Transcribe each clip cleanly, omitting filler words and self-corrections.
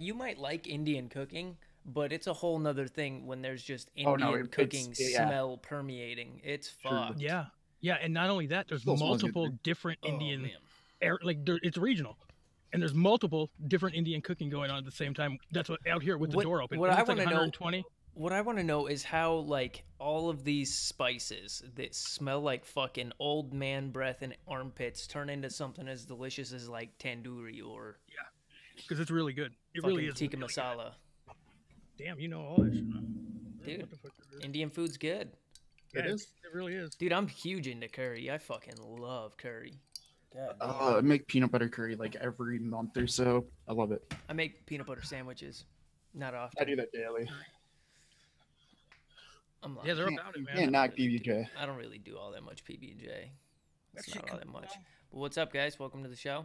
you might like Indian cooking, but it's a whole nother thing when there's just Oh, no, Indian cooking yeah. smell permeating. It's True. fucked. Yeah. Yeah, and not only that, there's Still smells good, multiple dude. different Oh, Indian man. it's regional. And there's multiple different Indian cooking going on at the same time. That's what out here with the door open. What I It's like want to know 120. What I want to know is how, like, all of these spices that smell like fucking old man breath and armpits turn into something as delicious as, like, tandoori or Yeah, because it's really good. It fucking really is. tikka really masala. good. Damn, you know all that shit. Dude, What the fuck is this? Indian food's good. Yeah, It is. It really is. Dude, I'm huge into curry. I fucking love curry. God damn. I make peanut butter curry like every month or so. I love it. I make peanut butter sandwiches. Not often. I do that daily. I'm lying. Yeah, they're about it, man. Can't knock PB&J. I don't really do all that much PB&J. It's That not shit all comes that much. along. But what's up, guys? Welcome to the show.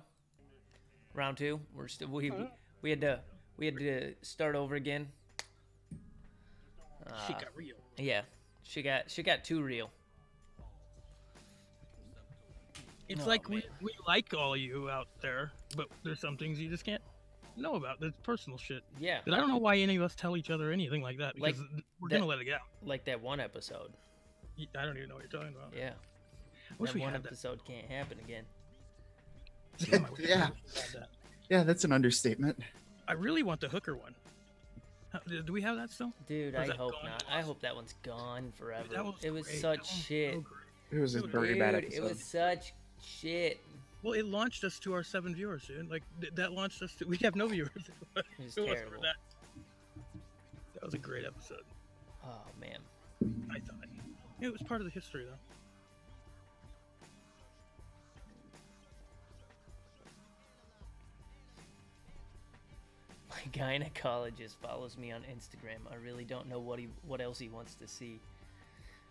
Round two. We're still we had to start over again. Shit got real. Yeah, she got too real. It's Oh, like man. we like all of you out there, but there's some things you just can't know about. That's personal shit. Yeah, But I don't know why any of us tell each other anything like that, Like because we're that- gonna let it out. like that one episode. I don't even know what you're talking about. Yeah, I wish that we one had that. episode can't happen again. Damn, I wish we Yeah. had that. Yeah, that's an understatement. I really want the hooker one. Do we have that still? Dude, Or I is that hope gone? not. I hope that one's gone forever. That was It was great. such That one was shit. so great. It was a Dude, very bad Dude, episode. it was such shit. Well, it launched us to our 7 viewers, dude. Like that launched us to. We have no viewers. It was If it wasn't for terrible. That was a great episode. Oh man. I thought it was part of the history, though. My gynecologist follows me on Instagram. I really don't know what else he wants to see.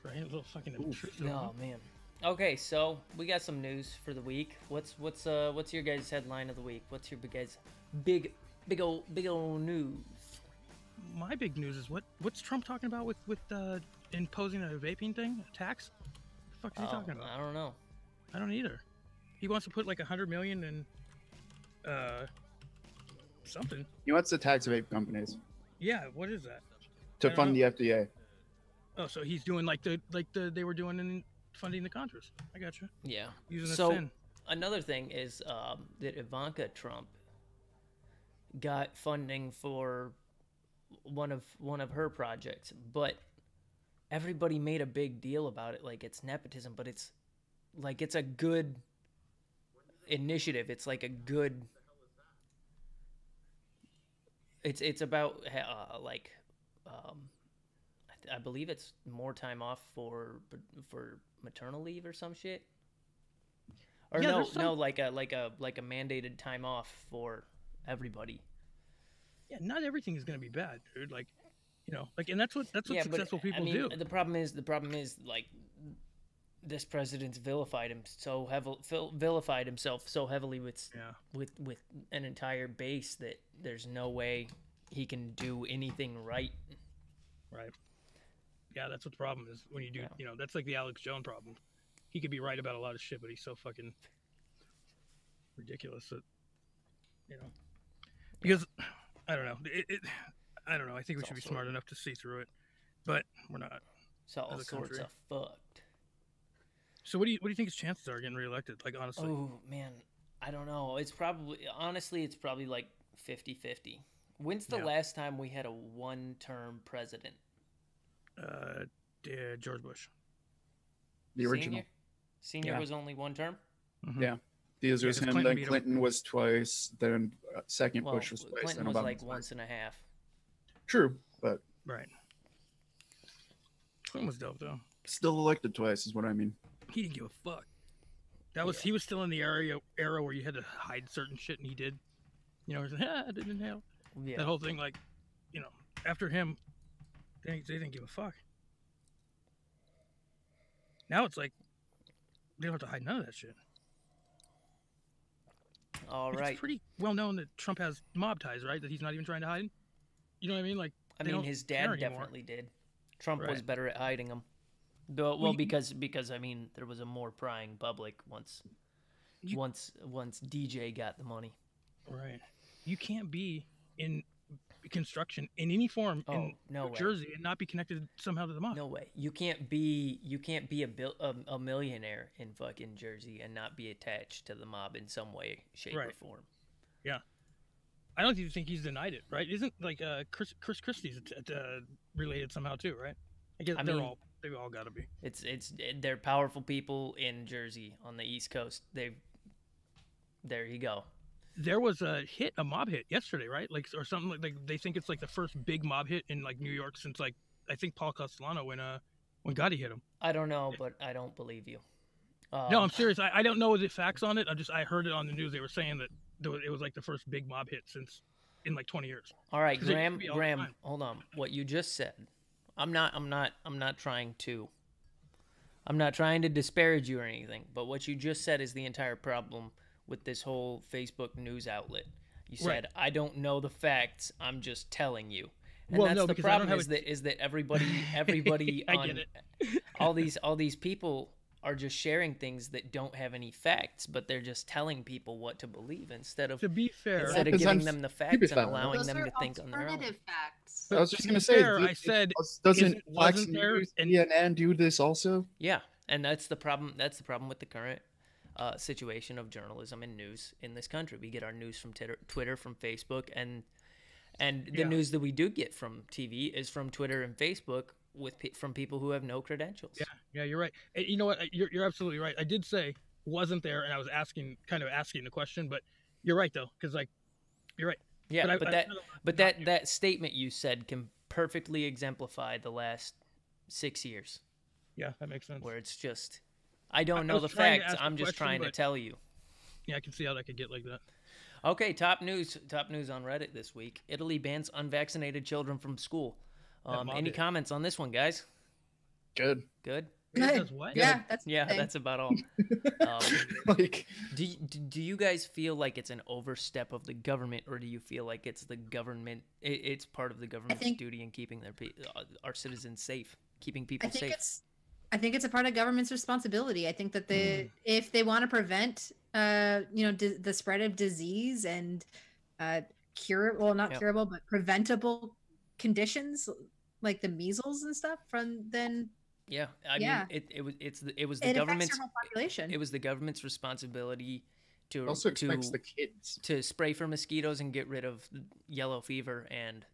Right? A little fucking intrusive. Oh man. Okay, so we got some news for the week. What's your guys' headline of the week? What's your big old news? My big news is what's Trump talking about with imposing a vaping thing, a tax? What the fuck is he talking about? I don't know. I don't either. He wants to put like 100 million in something. He wants to tax vape companies Yeah, what is that? to I don't fund know. the FDA. Oh, so he's doing like the they were doing in funding the Contras. I got you. Yeah. Using So a sin. another thing is that Ivanka Trump got funding for one of her projects, but everybody made a big deal about it, like it's nepotism, but it's like it's a good initiative. It's like a good. It's about I believe it's more time off for maternal leave or some shit. Or Yeah, no, there's some- no, like a mandated time off for everybody. Yeah, not everything is gonna be bad, dude. Like, like, and that's what Yeah, successful but people I mean, do. the problem is like this president's vilified himself so heavily with Yeah. with an entire base that there's no way he can do anything right. Right. Yeah, that's what the problem is when you do. Yeah. That's like the Alex Jones problem. He could be right about a lot of shit, but he's so fucking ridiculous that because I don't know. I don't know. I think we should be also- smart enough to see through it, but we're not. So all As a sorts country. of fucked. So what do you think his chances are getting reelected? Like, honestly, Oh man, I don't know. It's probably like 50-50. When's the Yeah. last time we had a one-term president? George Bush. The original. Senior Yeah. was only one term. Mhm. Yeah. These was 'cause him. Clinton Then beat him. Clinton was twice. Then second Well, Bush was twice. Clinton then was Obama like twice. once and a half. True, but Right. Clinton was dope though. still elected twice is what I mean. He didn't give a fuck. He was still in the era where you had to hide certain shit, and he did. He was like, I didn't inhale. Yeah. That whole thing, like, after him, they didn't give a fuck. Now it's like they don't have to hide none of that shit. All Like, right. It's pretty well known that Trump has mob ties, right? That he's not even trying to hide. You know what I mean? Like, I they mean, don't his care dad anymore. definitely did. Trump was Right. better at hiding them. Well, Well, you- because I mean, there was a more prying public once You- DJ got the money. Right. You can't be in construction in any form in no New way. Jersey and not be connected somehow to the mob. No way. You can't be a millionaire in fucking Jersey and not be attached to the mob in some way, shape, or form. Yeah. I don't even think he's denied it, right? Isn't like Chris Christie's related somehow too, right? I guess they've all got to be. They're powerful people in Jersey on the East Coast. There you go. There was a mob hit yesterday, right? Like, or something like they think it's like the first big mob hit in like New York since like I think Paul Castellano when Gotti hit him. I don't know, but I don't believe you. No, I'm serious. I don't know the facts on it. I heard it on the news. They were saying that it was like the first big mob hit since in like 20 years. All right, Graham, hold on. What you just said, I'm not trying to disparage you or anything, but what you just said is the entire problem with this whole Facebook news outlet. You said, I don't know the facts, I'm just telling you. And that's the problem is that everybody I on get it. all these people are just sharing things that don't have any facts, but they're just telling people what to believe instead of giving them the facts and allowing them to think on their own. Facts. I was just gonna say, I said, doesn't Fox wasn't there News and CNN do this also? Yeah, and that's the problem. That's the problem with the current situation of journalism and news in this country. We get our news from Twitter, from Facebook, and the news that we do get from TV is from Twitter and Facebook from people who have no credentials. Yeah, you're right. And you know what? You're absolutely right. I did say wasn't there, and I was asking the question, but you're right though, because like you're right. Yeah, but that statement you said can perfectly exemplify the last 6 years. Yeah, that makes sense. Where it's just, I don't know the facts. I'm just trying to tell you. Yeah, I can see how that could get like that. Okay, top news on Reddit this week. Italy bans unvaccinated children from school. Any comments on this one, guys? Good. Good. What? Yeah, that's about all. Like, do you guys feel like it's an overstep of the government, or do you feel like it's the government? It's part of the government's duty in keeping our citizens safe, keeping people safe. I think it's a part of government's responsibility. I think that if they want to prevent, the spread of disease and curable, but preventable conditions like the measles and stuff, mean, it was the government's population. It was the government's responsibility to also expects the kids to spray for mosquitoes and get rid of yellow fever and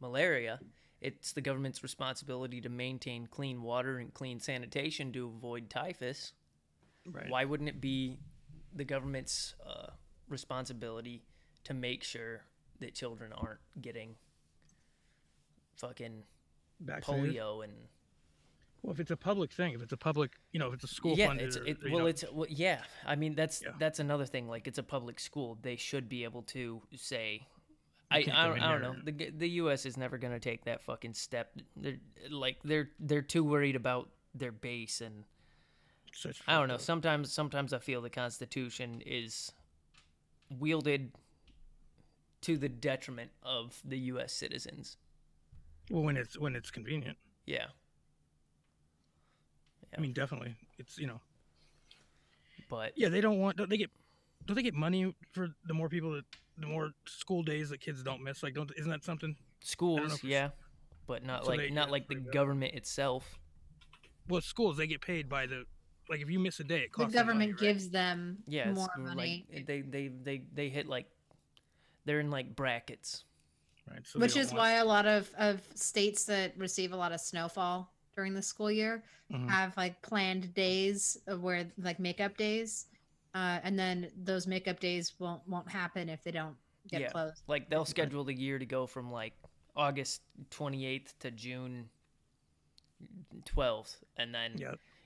malaria. It's the government's responsibility to maintain clean water and clean sanitation to avoid typhus. Right. Why wouldn't it be the government's responsibility to make sure that children aren't getting fucking vaccinated? Polio and... Well, if it's a public thing, if it's a public, if it's a school funded, I mean, that's another thing. Like, it's a public school, they should be able to say, I don't know. The U.S. is never gonna take that fucking step. They're too worried about their base, and I don't know. Sometimes I feel the Constitution is wielded to the detriment of the U.S. citizens. Well, when it's convenient. Yeah. I mean, definitely, it's But yeah, they don't want. Don't they get money for the more more school days that kids don't miss? Like, isn't that something? Schools, but not like the government itself. Well, schools, they get paid by if you miss a day, it costs the government money, right? gives them more money. Like, they hit they're in like brackets. Right. So which is why a lot of states that receive a lot of snowfall during the school year have like planned days where like makeup days, and then those makeup days won't happen if they don't get closed. Like, they'll schedule the year to go from like August 28th to June 12th, and then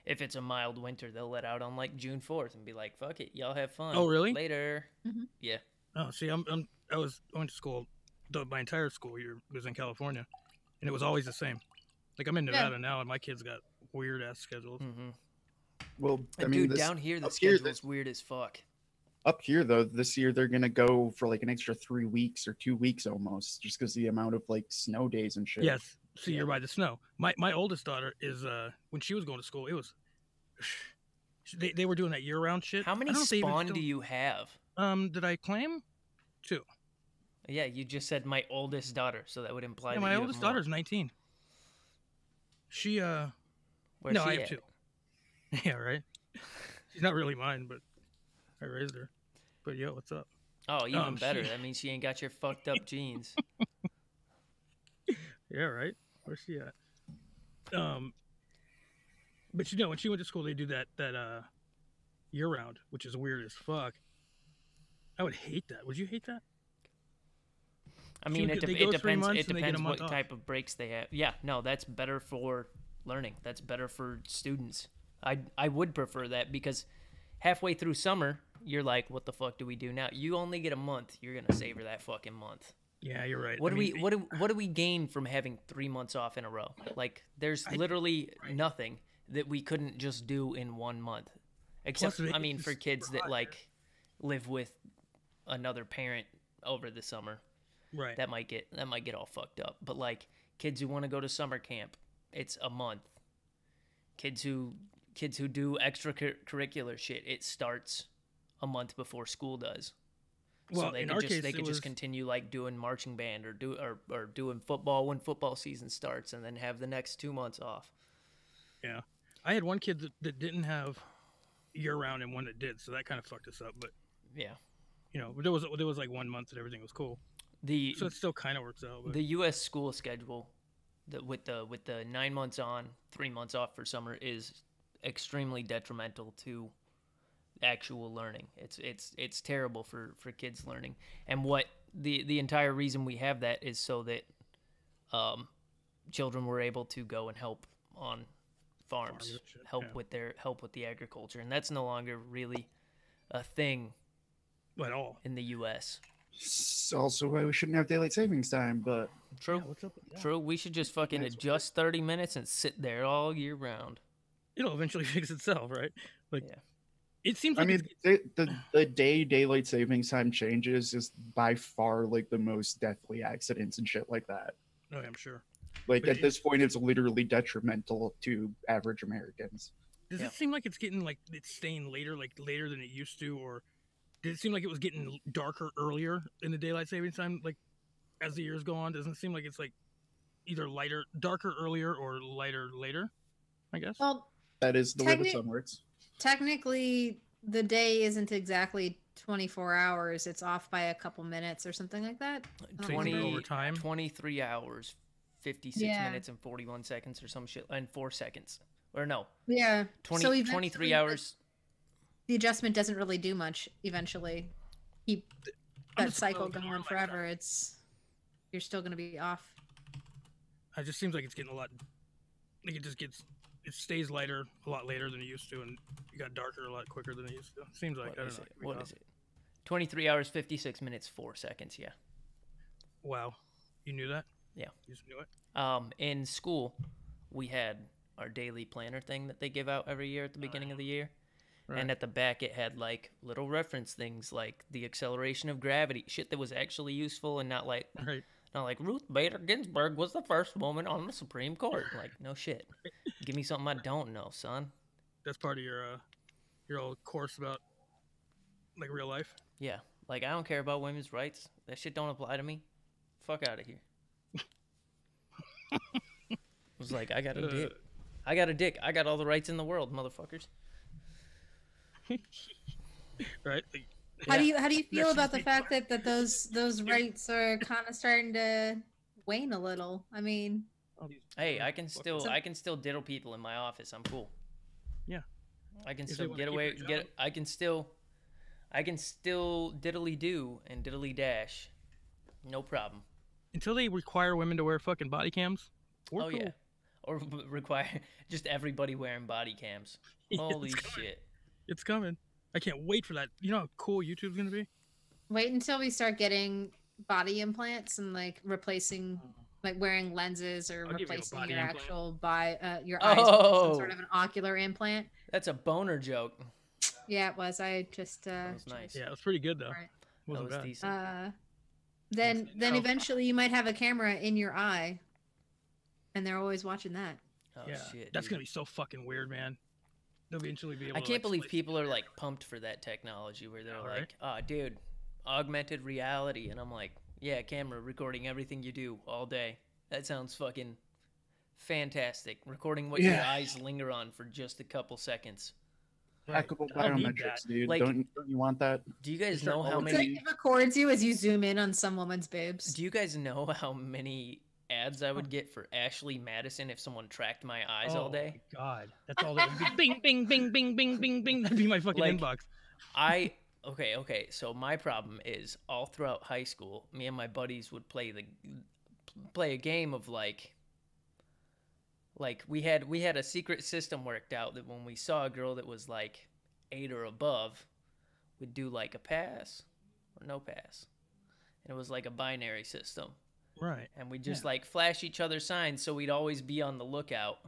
if it's a mild winter, they'll let out on like June 4th and be like, "Fuck it, y'all have fun." Oh, really? Later. Mm-hmm. Yeah. Oh, see, I went to school. My entire school year was in California, and it was always the same. Like, I'm in Nevada now, and my kids got weird ass schedules. Mm-hmm. Well, I mean, dude, down here the schedule's weird as fuck. Up here, though, this year they're gonna go for like an extra 3 weeks or 2 weeks almost, just because the amount of like snow days and shit. Yes, see, you're by the snow. My oldest daughter is when she was going to school, it was they were doing that year round shit. How many spawn do you have? Did I claim 2? Yeah, you just said my oldest daughter, so that would imply Yeah, that my you oldest have more. daughter's 19. She Where's no, she I have at? 2. Yeah, right. She's not really mine, but I raised her. But yo, what's up? Oh, even better. She- That means she ain't got your fucked up genes. Yeah, right. Where's she at? But when she went to school, they do that year round, which is weird as fuck. I would hate that. Would you hate that? I mean, it they depends. go 3 months It and they get a depends month what off. type of breaks they have. Yeah, no, that's better for learning. That's better for students. I would prefer that because halfway through summer, you're like, what the fuck do we do now? You only get a month. You're gonna savor that fucking month. Yeah, you're right. What do we gain from having 3 months off in a row? Like, there's literally nothing that we couldn't just do in 1 month, except Plus, I mean, for it's kids super that hot like live with another parent over the summer. right? That might get all fucked up. But like kids who want to go to summer camp, it's a month. Kids who do extracurricular shit, it starts a month before school does. Well, So they in could our just case, it was- continue like doing marching band or doing football when football season starts, and then have the next 2 months off. Yeah, I had one kid that didn't have year round and one that did, so that kind of fucked us up. But Yeah. there was like 1 month that everything was cool, The so it still kind of works out. But the U.S. school schedule, with the 9 months on, 3 months off for summer, is extremely detrimental to actual learning. It's terrible for kids learning. And what the entire reason we have that is so that children were able to go and help on farms, and shit, help yeah. with the agriculture, and that's no longer really a thing at all. in the U.S. It's also why we shouldn't have daylight savings time, but True. Yeah, what's up with that? True. We should just fucking That's what adjust 30 minutes and sit there all year round. It'll eventually fix itself, right? Like, Yeah. it seems I like mean, the day daylight savings time changes is by far like the most deathly accidents and shit like that. oh, yeah, I'm sure. Like But at this point, it's literally detrimental to average Americans. Does Yeah. it seem like it's getting like it's staying later than it used to, or did it seem like it was getting darker earlier in the daylight savings time? Like as the years go on, doesn't it seem like it's like either darker earlier or lighter later? I guess. Well, That is the way the Techni- sun works. technically, the day isn't exactly 24 hours. It's off by a couple minutes or something like that. I don't 20 remember. over time. 23 hours, 56 Yeah. minutes and 41 seconds or some shit, and 4 seconds. Or no, Yeah. 20, So 23 eventually, hours. The adjustment doesn't really do much eventually. Keep I'm that just cycle looking going around my forever. You're still going to be off. It just seems like it's getting a lot. Like it stays lighter a lot later than it used to, and it got darker a lot quicker than it used to. Seems like I don't know. What is it? 23 hours, 56 minutes, 4 seconds, yeah. Wow, you knew that? Yeah. You just knew it. In school, we had our daily planner thing that they give out every year at the beginning of the year. Right. And at the back, it had like little reference things like the acceleration of gravity, shit that was actually useful, and not like Right. Ruth Bader Ginsburg was the first woman on the Supreme Court. Like, no shit. Give me something I don't know, son. That's part of your old course about like real life. Yeah, like I don't care about women's rights. That shit don't apply to me. Fuck out of here. I was like, I got a dick. I got a dick. I got all the rights in the world, motherfuckers. Right. Like, How do you feel she's about the being fact that those rights are kind of starting to wane a little? I mean, all these Hey, I can still So- diddle people in my office. I'm cool. Yeah. I can If they still wanna get keep away. their job. I can still diddly do and diddly dash. No problem. until they require women to wear fucking body cams. We're Oh cool. yeah. Or require just everybody wearing body cams. Yeah, Holy it's coming. shit. It's coming. I can't wait for that. You know how cool YouTube's gonna be? wait until we start getting body implants and like replacing, like wearing lenses or I'll give you a replacing body your implant. actual your eyes with some Oh. sort of an ocular implant. That's a boner joke. Yeah, it was. I just That was nice. Yeah, it was pretty good though. Right. That Wasn't was bad. decent. Then No. eventually you might have a camera in your eye, and they're always watching that. Oh Yeah, shit. that's dude. gonna be so fucking weird, man. They'll eventually be able. I to, can't like, believe split- people are like pumped for that technology where they're Oh, like, right? "Oh, dude, augmented reality," and I'm like, Yeah, camera recording everything you do all day. That sounds fucking fantastic. Recording what your Yeah. eyes linger on for just a couple seconds. Hackable I don't need biometrics, dude. Like- don't you want that? Do you guys start know how all It's the- many? like it records you as you zoom in on some woman's boobs. Do you guys know how many ads I would get for Ashley Madison if someone tracked my eyes all day? Oh my God, that's all that would be. Bing, bing, bing, bing, bing, bing, bing. That'd be my fucking Like- inbox. Okay. So my problem is all throughout high school, me and my buddies would play a game of like we had a secret system worked out that when we saw a girl that was like 8 or above, we'd do like a pass or no pass. And it was like a binary system. Right. And we'd just like flash each other signs so we'd always be on the lookout.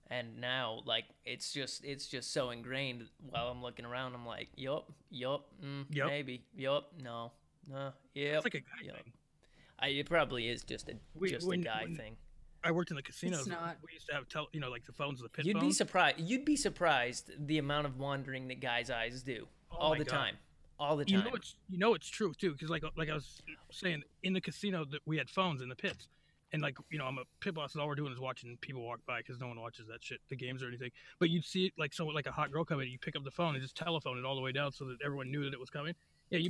And now, like, it's just so ingrained. While I'm looking around, I'm like, yup, Yup. maybe, yup, no, yep. It's like a guy yup. thing. It probably is just a guy thing. I worked in the casinos. not. We used to have like the phones, the pit You'd phones. You'd be surprised the amount of wandering that guys' eyes do all my the God. time, all the time. It's true too, because like I was saying, in the casino that we had phones in the pits, and like I'm a pit boss, and all we're doing is watching people walk by because no one watches that shit, the games or anything. But you'd see it like someone like a hot girl coming, you pick up the phone and just telephone it all the way down so that everyone knew that it was coming. Yeah,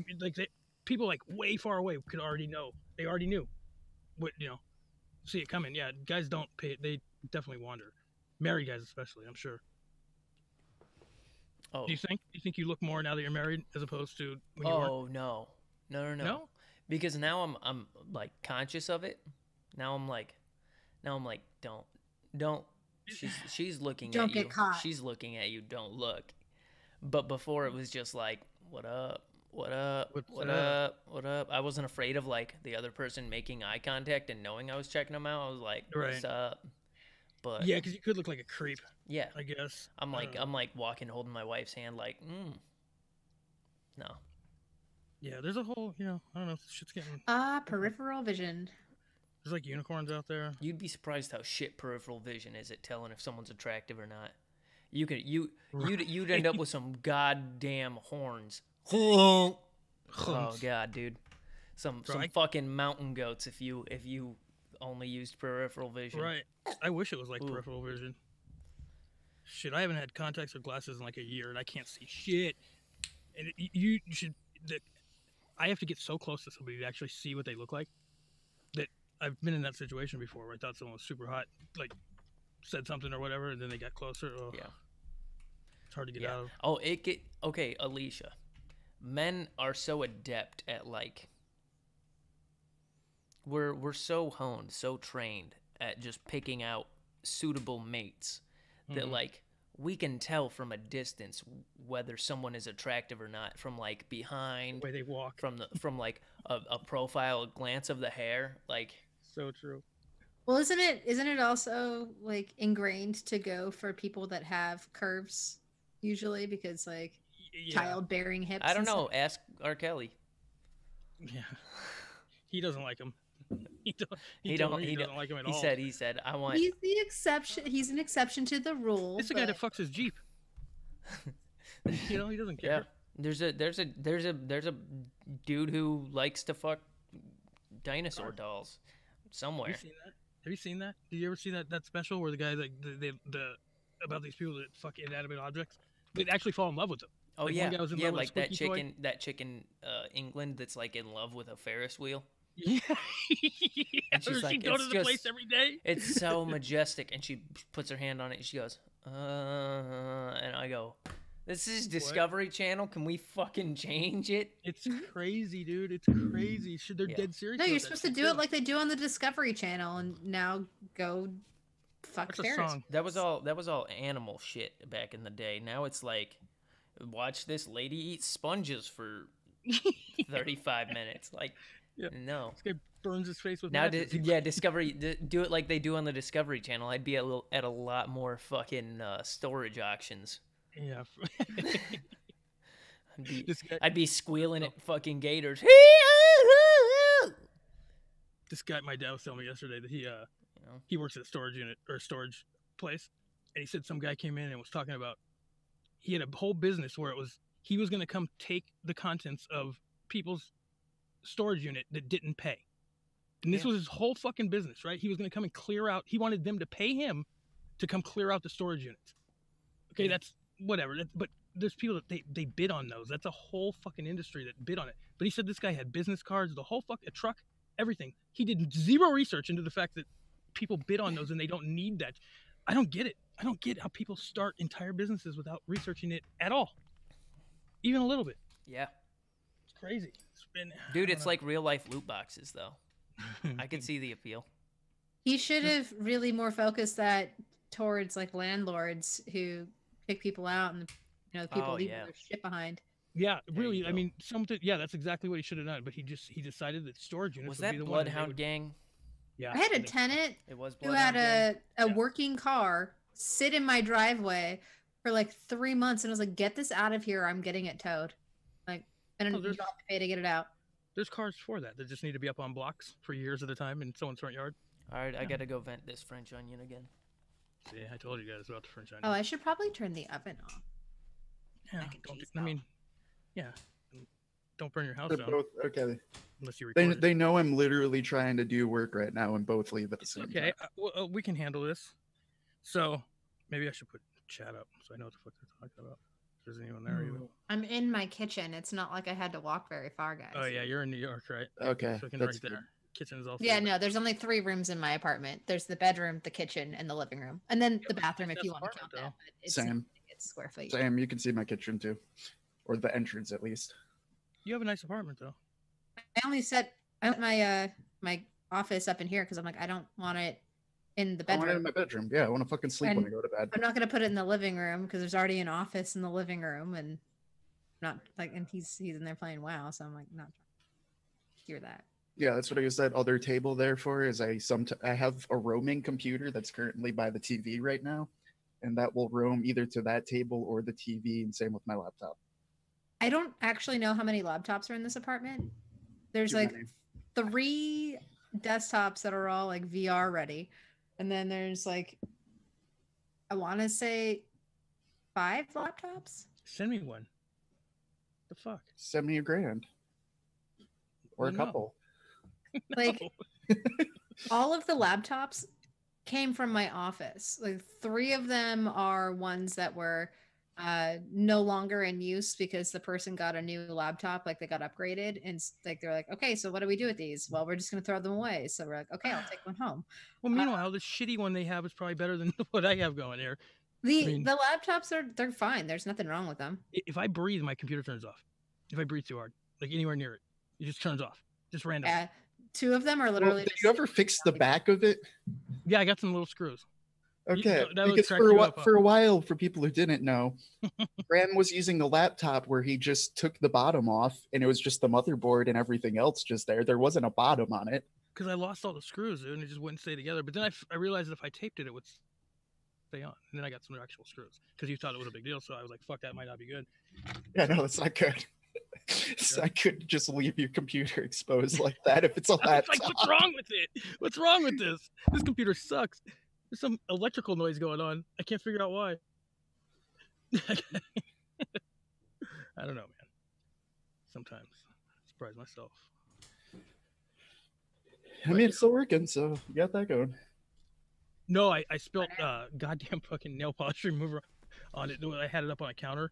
people like way far away could already know. They already knew what see it coming. Yeah, guys don't pay. They definitely wander. Married guys especially, I'm sure. Oh, Do you think you look more now that you're married as opposed to when you weren't? oh no, No? because now I'm like conscious of it. Now I'm like, don't. She's looking Don't at you. get caught. She's looking at you. Don't look. But before it was just like, what up? What up? What's what up? up? What up? I wasn't afraid of like the other person making eye contact and knowing I was checking them out. I was like, what's Right. up? But Yeah, because you could look like a creep, yeah, I guess. I'm I like don't know. walking, holding my wife's hand, like, no. Yeah, there's a whole, I don't know, shit's getting. Peripheral vision. There's like unicorns out there. You'd be surprised how shit peripheral vision is at telling if someone's attractive or not. You'd end up with some goddamn horns. Oh god, dude. Some fucking mountain goats if you only used peripheral vision. Right. I wish it was like peripheral vision. Shit, I haven't had contacts or glasses in like a year, and I can't see shit. And you should. I have to get so close to somebody to actually see what they look like. That I've been in that situation before where I thought someone was super hot, like said something or whatever, and then they got closer. Oh, Yeah. It's hard to get out of. Oh, okay, Alicia. Men are so adept at like we're so honed, so trained at just picking out suitable mates that like we can tell from a distance whether someone is attractive or not from like behind, The way they walk. from like a profile, a glance of the hair, like So true. Well, isn't it also like ingrained to go for people that have curves usually because like Yeah. child-bearing hips? I don't and know. stuff? Ask R. Kelly. Yeah. He doesn't like him. He doesn't like him at all. He said, I want. He's the exception. He's an exception to the rule. It's the guy that but- fucks his Jeep. He doesn't Yeah, care. there's a dude who likes to fuck dinosaur dolls somewhere. Have you seen that? Did you ever see that special where the guy like the about these people that fuck inanimate objects? They actually fall in love with them. Oh Like, yeah, one guy was in yeah, love with a like that squeaky toy. chicken, England that's like in love with a Ferris wheel. Yeah. And she's Or like, she go to "It's the just- place every day. It's so majestic, and she puts her hand on it, and she goes, and I go, "This is Discovery Channel. Can we fucking change it?" It's crazy, dude. It's crazy. They're Yeah. dead serious. No, about you're that supposed to shit, do too. it like they do on the Discovery Channel, and now go fuck What's a Ferris. song? That was all animal shit back in the day. Now it's like, watch this lady eat sponges for 35 minutes. Like, Yeah. no. This guy burns his face with Now, matches. Discovery, do it like they do on the Discovery Channel. I'd be at a lot more fucking storage auctions. Yeah. This guy, I'd be squealing at fucking gators. this guy, my dad was telling me yesterday that he works at a storage unit or a storage place, and he said some guy came in and was talking about he had a whole business where he was going to come take the contents of people's storage unit that didn't pay. And this was his whole fucking business, right? He was going to come and clear out. He wanted them to pay him to come clear out the storage units. Okay, that's whatever. But there's people that they bid on those. That's a whole fucking industry that bid on it. But he said this guy had business cards, the whole a truck, everything. He did zero research into the fact that people bid on those and they don't need that. I don't get it. I don't get how people start entire businesses without researching it at all, even a little bit. Yeah, it's crazy. Dude, it's like real life loot boxes, though. I can see the appeal. He should have really more focused that towards like landlords who pick people out and people leave their shit behind. Yeah, really. I mean, that's exactly what he should have done. But he decided that storage units was would that be the Bloodhound Gang. Yeah, I had a tenant who had a working car sit in my driveway for like 3 months, and I was like, "Get this out of here! I'm getting it towed." Like, and you have to pay to get it out. There's cars for that just need to be up on blocks for years at a time in someone's front yard. All right, I gotta go vent this French onion again. See, I told you guys about the French onion. Oh, I should probably turn the oven off. Yeah, don't burn your house down. Both, okay. Unless you record they know I'm literally trying to do work right now and both leave at the same time. Okay, we can handle this. So maybe I should put chat up so I know what the fuck they're talking about. If there's anyone there even. I'm in my kitchen. It's not like I had to walk very far, guys. Oh yeah, you're in New York, right? Okay, so that's right there. Kitchen is also. Yeah, no, there's only 3 rooms in my apartment. There's the bedroom, the kitchen, and the living room, and then the bathroom if you want to count that. It's Same. It's square feet. Same. You can see my kitchen too, or the entrance at least. You have a nice apartment though. I only set my my office up in here because I'm like, I don't want it in the bedroom. I want it in my bedroom. Yeah, I want to fucking sleep when I go to bed. I'm not gonna put it in the living room because there's already an office in the living room, and he's in there playing WoW, so I'm like not trying to hear that. Yeah, that's what I use that other table there for. Is I have a roaming computer that's currently by the TV right now, and that will roam either to that table or the TV, and same with my laptop. I don't actually know how many laptops are in this apartment. There's like 3 desktops that are all like VR ready. And then there's like, I want to say 5 laptops. Send me one. The fuck? Send me $1,000 or a couple. Like all of the laptops came from my office. Like 3 of them are ones that were no longer in use because the person got a new laptop, like they got upgraded, and like they're like, okay, so what do we do with these? Well, we're just gonna throw them away. So we're like, okay, I'll take one home. Well, meanwhile, the shitty one they have is probably better than what I have going here. The laptops they're fine. There's nothing wrong with them. If I breathe, my computer turns off. If I breathe too hard, like anywhere near it just turns off. Just random. Yeah, 2 of them are literally. Well, did you ever fix the back of it? Yeah, I got some little screws. Okay, because for a while, for people who didn't know, Graham was using the laptop where he just took the bottom off, and it was just the motherboard and everything else just there. There wasn't a bottom on it. Because I lost all the screws, and it just wouldn't stay together. But then I realized that if I taped it, it would stay on. And then I got some actual screws because you thought it was a big deal. So I was like, fuck, that might not be good. Yeah, no, it's not good. So I couldn't just leave your computer exposed like that if it's a laptop. Like, what's wrong with it? What's wrong with this? This computer sucks. There's some electrical noise going on. I can't figure out why. I don't know, man. Sometimes I surprise myself. I mean, it's still working, so you got that going. No, I spilled goddamn fucking nail polish remover on it. I had it up on a counter,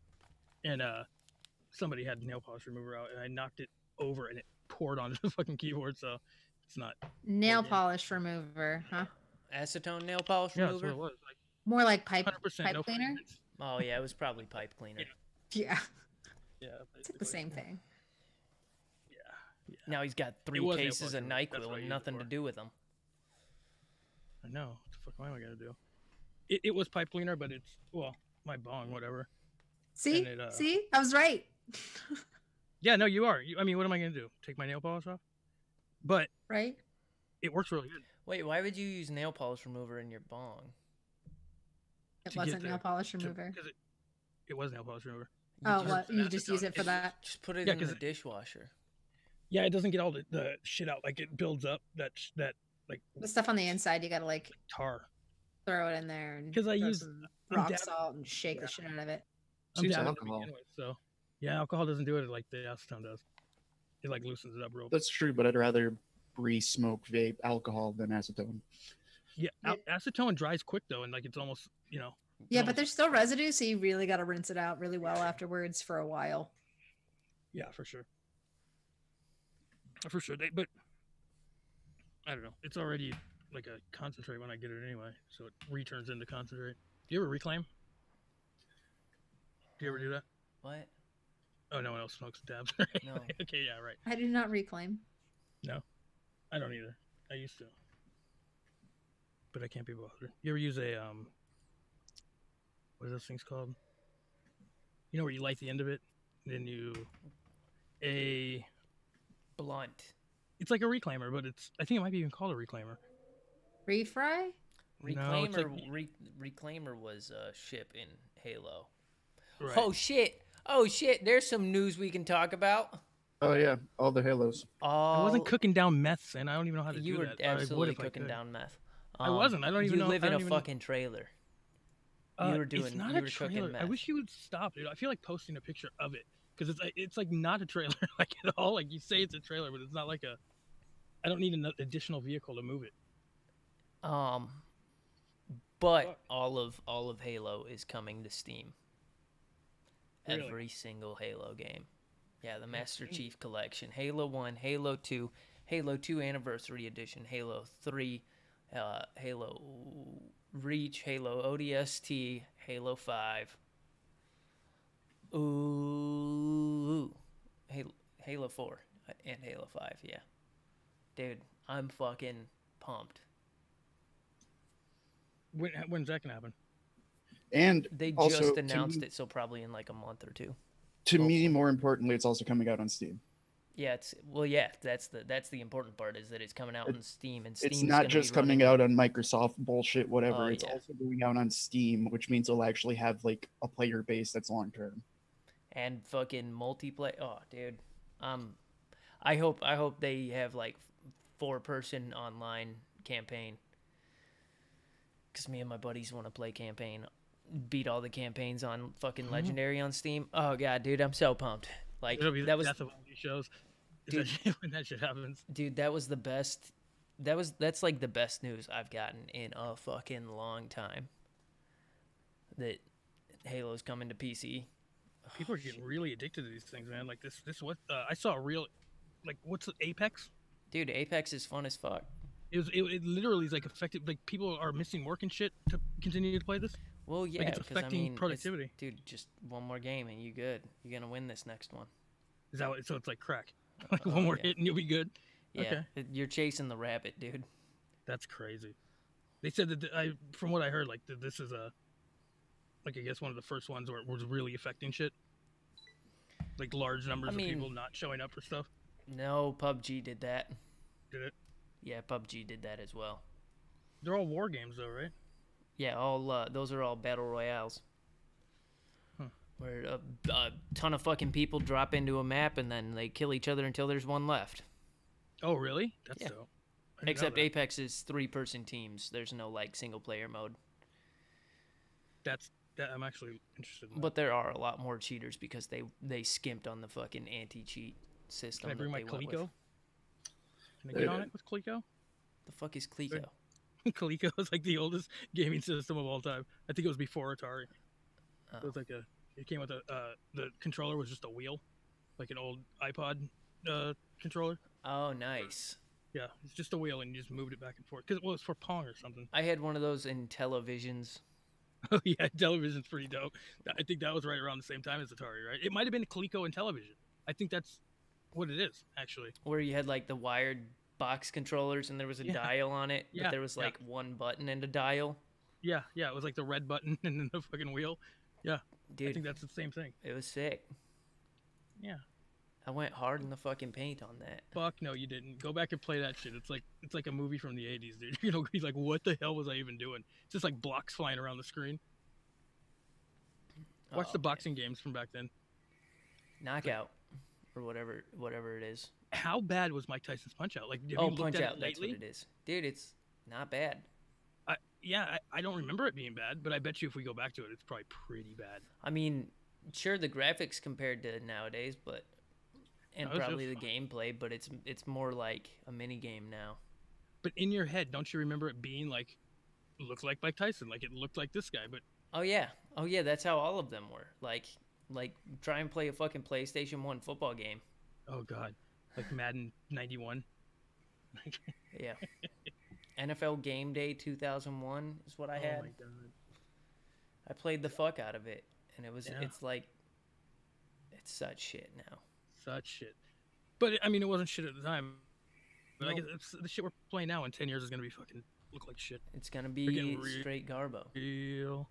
and somebody had nail polish remover out, and I knocked it over, and it poured onto the fucking keyboard. So it's not nail polish remover, huh? Acetone nail polish remover? Yeah, that's what it was. Like, more like pipe no cleaner? Oh, yeah, it was probably pipe cleaner. Yeah. Yeah. It's like the same thing. Yeah. Now he's got 3 cases of NyQuil and nothing to do with them. I know. What the fuck am I going to do? It was pipe cleaner, but it's, well, my bong, whatever. See? See? I was right. Yeah, no, you are. I mean, what am I going to do? Take my nail polish off? But right? It works really good. Wait, why would you use nail polish remover in your bong? It wasn't nail polish remover. Because it was nail polish remover. You just use it for that? Just put it in the dishwasher. Yeah, it doesn't get all the shit out. Like, it builds up that like... The stuff on the inside, you gotta, like... Tar. Throw it in there. And because I use rock salt and shake the shit out of it. I'm down alcohol. Anyway, so, yeah, alcohol doesn't do it like the acetone does. It like loosens it up real. That's true, but I'd rather smoke vape alcohol than acetone. Yeah, acetone dries quick though, and like it's almost Yeah, but there's still residue, so you really got to rinse it out really well afterwards for a while. Yeah, for sure. For sure. But I don't know. It's already like a concentrate when I get it anyway, so it returns into concentrate. Do you ever reclaim? Do you ever do that? What? Oh, no one else smokes dabs. No. Okay, yeah, right. I do not reclaim. No, I don't either. I used to, but I can't be bothered. You ever use a what are those things called? You know where you light the end of it, and then a blunt. It's like a reclaimer, but I think it might be even called a reclaimer. Refry? Reclaimer. Reclaimer was ship in Halo. Right. Oh shit! There's some news we can talk about. Oh yeah, all the Halos. I wasn't cooking down meth, and I don't even know how to do that. You were absolutely cooking down meth. I wasn't. I don't even know. You live in a fucking trailer. You were doing. It's not you a were trailer. cooking meth. I wish you would stop, dude. I feel like posting a picture of it because it's like not a trailer like at all. Like you say it's a trailer, but it's not like a. I don't need an additional vehicle to move it. But all of Halo is coming to Steam. Really? Every single Halo game. Yeah, the Master Chief Collection, Halo 1, Halo 2, Halo 2 Anniversary Edition, Halo 3, Halo Reach, Halo ODST, Halo 5. Ooh. Halo 4 and Halo 5, yeah. Dude, I'm fucking pumped. When's that gonna happen? And they also, just announced it, so probably in like a month or two. To me, more importantly, it's also coming out on Steam. Yeah, that's the important part is that it's coming out on Steam, and Steam's it's not just coming out on Microsoft bullshit, whatever. It's also going out on Steam, which means it'll actually have like a player base that's long term. And fucking multiplayer. Oh, dude, I hope they have like 4-person online campaign. Because me and my buddies want to play campaign, beat all the campaigns on fucking Legendary on Steam. Oh god, dude, I'm so pumped. Like that was death of all these shows. Dude, when that shit happens. Dude, that was the best. That's like the best news I've gotten in a fucking long time. That Halo's coming to PC. People are getting really addicted to these things, man. Like this what I saw a real, like what's Apex? Dude, Apex is fun as fuck. It literally is like effective. Like people are missing work and shit to continue to play this. Well, yeah, like it's affecting productivity. Dude, just one more game and you good. You're gonna win this next one. Is that what, so? It's like crack. Like one more hit and you'll be good. Yeah, okay. You're chasing the rabbit, dude. That's crazy. They said that from what I heard, like this is like I guess one of the first ones where it was really affecting shit. Like large numbers of people not showing up for stuff. No, PUBG did that. Did it? Yeah, PUBG did that as well. They're all war games, though, right? Yeah, all those are all battle royales. Where a ton of fucking people drop into a map and then they kill each other until there's one left. Oh, really? That's dope. Except Apex is 3-person teams. There's no like single player mode. I'm actually interested in that. But there are a lot more cheaters because they skimped on the fucking anti-cheat system. Can I bring my Coleco? Can I They get on it with Coleco? The fuck is Coleco? Coleco is like the oldest gaming system of all time. I think it was before Atari. It was like it came with the controller was just a wheel, like an old iPod controller. Oh, nice. Yeah, it's just a wheel and you just moved it back and forth because it was for Pong or something. I had one of those in televisions. Oh yeah, television's pretty dope. I think that was right around the same time as Atari, right? It might have been Coleco and television. I think that's what it is, actually. Where you had like the wired box controllers and there was a dial on it, but there was like one button and a dial. Yeah, it was like the red button and then the fucking wheel. Yeah, dude, I think that's the same thing. It was sick. Yeah. I went hard in the fucking paint on that. Fuck no, you didn't. Go back and play that shit. It's like a movie from the 80s, dude. You're gonna be like, what the hell was I even doing? It's just like blocks flying around the screen. Watch the boxing games from back then. Knockout, or whatever it is. How bad was Mike Tyson's Punch-Out? Like, have you looked at it lately? That's what it is, dude. It's not bad. I don't remember it being bad, but I bet you if we go back to it, it's probably pretty bad. I mean, sure, the graphics compared to nowadays, but and probably the gameplay, but it's more like a mini game now. But in your head, don't you remember it being like, looked like Mike Tyson, like it looked like this guy, but oh yeah, that's how all of them were. Like try and play a fucking PlayStation 1 football game. Oh god, like Madden 91. Yeah. NFL Game Day 2001 is what I had. Oh my god. I played the fuck out of it, and it's like, it's such shit now. Such shit. But I mean, it wasn't shit at the time. But I guess it's the shit we're playing now in 10 years is gonna be fucking look like shit. It's gonna be straight garbo. Real.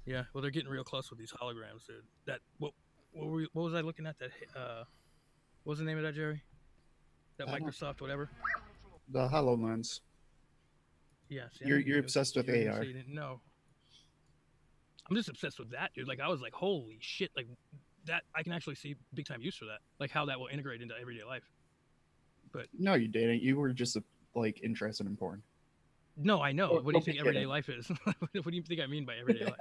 Yeah. Well, they're getting real close with these holograms, dude. That what was I looking at? That what was the name of that, Jerry? That Microsoft whatever. The HoloLens. Yes. Yeah, you're obsessed with AR. No. I'm just obsessed with that, dude. Like I was like, holy shit! Like that, I can actually see big time use for that. Like how that will integrate into everyday life. But no, you didn't. You were just like interested in porn. No, I know. What do you think everyday life is? What do you think I mean by everyday life?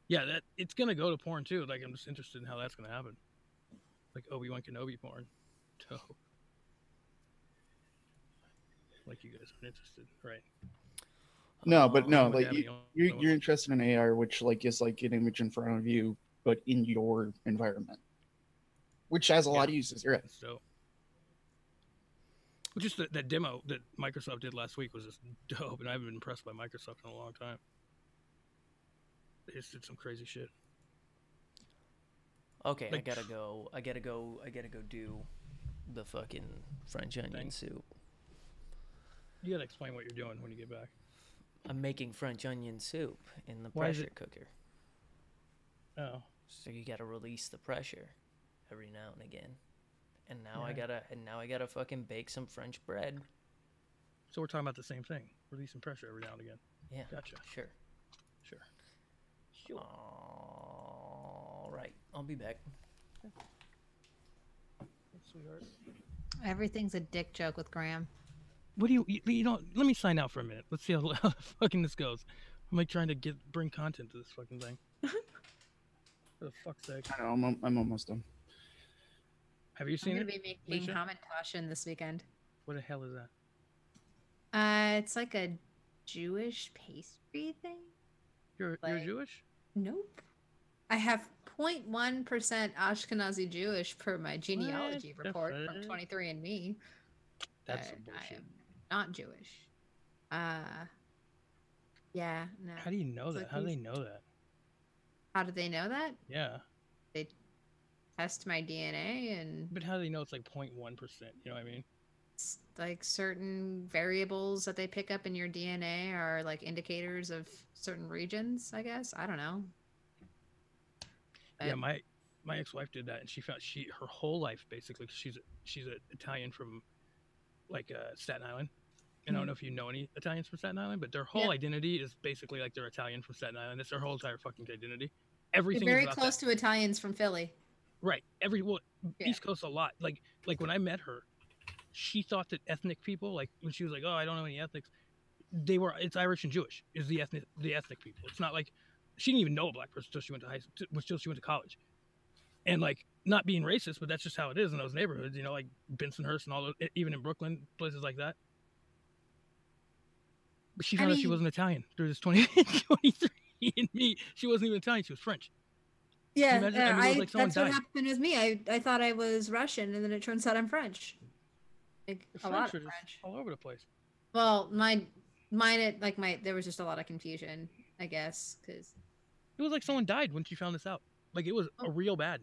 Yeah, that it's gonna go to porn too. Like I'm just interested in how that's gonna happen. Like Obi-Wan Kenobi porn. So, like you guys are interested, right? No, but no, like you're interested in AR, which like is like an image in front of you, but in your environment, which has a lot of uses. Right? So, just that demo that Microsoft did last week was just dope, and I've been impressed by Microsoft in a long time. They just did some crazy shit. Okay, like, I gotta go do the fucking French onion soup. You gotta explain what you're doing when you get back. I'm making French onion soup in the pressure cooker. Oh. So you gotta release the pressure every now and again. And now I gotta fucking bake some French bread. So we're talking about the same thing. Releasing pressure every now and again. Yeah. Gotcha. Sure. All right. I'll be back. Sweetheart. Everything's a dick joke with Graham. What do you know? Let me sign out for a minute. Let's see how fucking this goes. I'm like trying to bring content to this fucking thing. For the fuck's sake. I know, I'm almost done. Have you seen it? I'm going to be making Hamantaschen this weekend. What the hell is that? It's like a Jewish pastry thing. You're Jewish? Nope. I have 0.1% Ashkenazi Jewish per my genealogy report from 23andMe. That's some bullshit. I am not Jewish. Yeah, no. How do you know that? How do they know that? How do they know that? Yeah. They test my DNA and... But how do they know it's like 0.1%? You know what I mean? It's like certain variables that they pick up in your DNA are like indicators of certain regions, I guess. I don't know. But... Yeah, my ex-wife did that, and she found her whole life basically. She's an Italian from like Staten Island. And I don't know if you know any Italians from Staten Island, but their whole identity is basically like they're Italian from Staten Island. That's their whole entire fucking identity. Everything You're very is close to Italians from Philly. Right. East Coast a lot. Like when I met her, she thought that ethnic people, like when she was like, "Oh, I don't know any ethnics," it's Irish and Jewish is the ethnic people. It's not like she didn't even know a black person until she went to college. And like not being racist, but that's just how it is in those neighborhoods, you know, like Bensonhurst and all those, even in Brooklyn, places like that. But she found out she wasn't Italian through this 23andMe. She wasn't even Italian. She was French. Yeah, that's what happened with me. I thought I was Russian, and then it turns out I'm French. Like a lot of French. All over the place. Well, there was just a lot of confusion, I guess, because it was like someone died when she found this out. Like it was a real bad.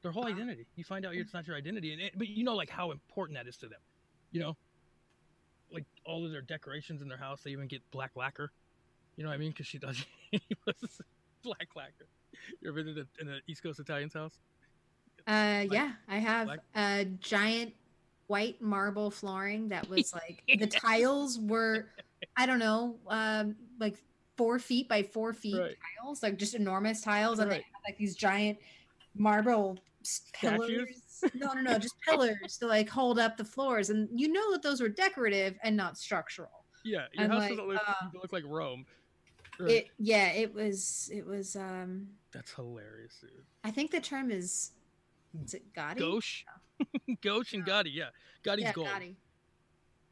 Their whole identity. You find out it's not your identity, but you know, like how important that is to them. You know, like all of their decorations in their house, they even get black lacquer. You know what I mean? Because she thought she was black lacquer. You ever been in an East Coast Italian's house? Yeah, I have a giant white marble flooring that was like the tiles were, I don't know, like 4 feet by 4 feet tiles, like just enormous tiles, and they had like these giant marble pillars. No, just pillars to like hold up the floors, and you know that those were decorative and not structural. Yeah, your house doesn't look like Rome. Right. It was. That's hilarious, dude. I think the term is Is it Gotti? Gauche. Gauche and Gotti, yeah. Gotti's gold. Gotti.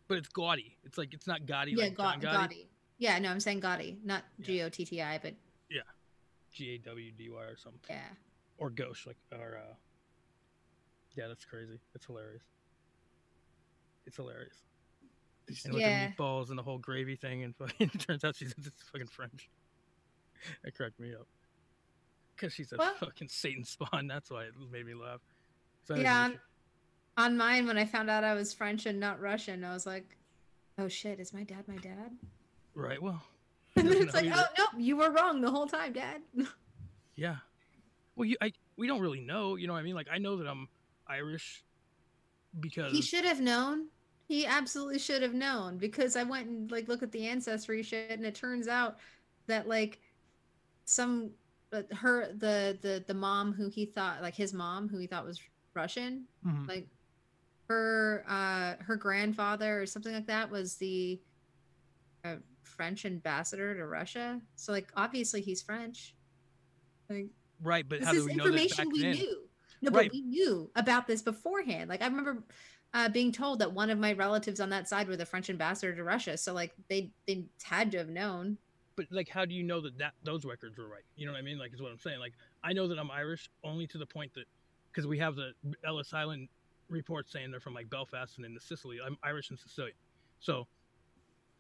But it's gaudy. It's like, it's not Gotti Yeah, like John Gotti. Gotti. Yeah, no, I'm saying Gotti, not Gotti, but... Yeah. Gawdy or something. Yeah. Or Gauche, like, or, yeah, that's crazy. It's hilarious. It's hilarious. And with the meatballs and the whole gravy thing, and fucking, it turns out she's fucking French. That cracked me up. Because she's a fucking Satan spawn. That's why it made me laugh. So yeah, on mine, when I found out I was French and not Russian, I was like, oh shit, is my dad my dad? Right, well. And then it's like, oh, no, you were wrong the whole time, Dad. Yeah. Well, we don't really know, you know what I mean? Like, I know that I'm Irish because... He should have known. He absolutely should have known, because I went and, like, looked at the ancestry shit, and it turns out that, like, the mom who he thought, like, his mom, who he thought was Russian, like, her grandfather or something like that was the French ambassador to Russia. So, like, obviously he's French. Like, right, but how do we know this back then? Knew. No, but we knew about this beforehand. Like, I remember being told that one of my relatives on that side were the French ambassador to Russia. So, like, they had to have known. But, like, how do you know that those records were right? You know what I mean? Like, is what I'm saying. Like, I know that I'm Irish only to the point that, because we have the Ellis Island report saying they're from, like, Belfast and into Sicily. I'm Irish and Sicilian. So,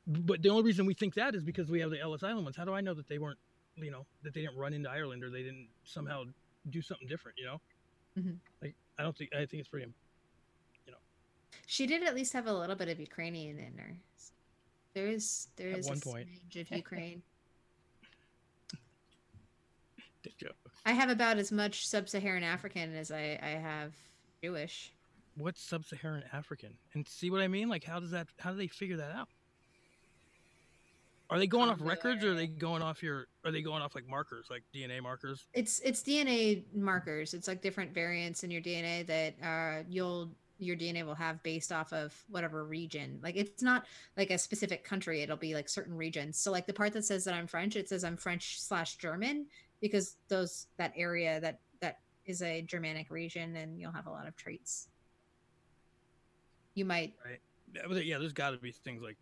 but the only reason we think that is because we have the Ellis Island ones. How do I know that they weren't, you know, that they didn't run into Ireland or they didn't somehow do something different, you know? Like, I think it's pretty, you know. She did at least have a little bit of Ukrainian in her. There is at one a point smidge of Ukraine. Joke. I have about as much sub-Saharan African as I have Jewish. What's sub-Saharan African? And see what I mean? Like, how do they figure that out? Are they going off records, or are they going off like markers, like DNA markers? It's DNA markers. It's like different variants in your DNA that your DNA will have based off of whatever region. Like, it's not like a specific country. It'll be like certain regions. So, like, the part that says that I'm French, it says I'm French/German, because that area that is a Germanic region, and you'll have a lot of traits. You might. Right. Yeah, there's got to be things like.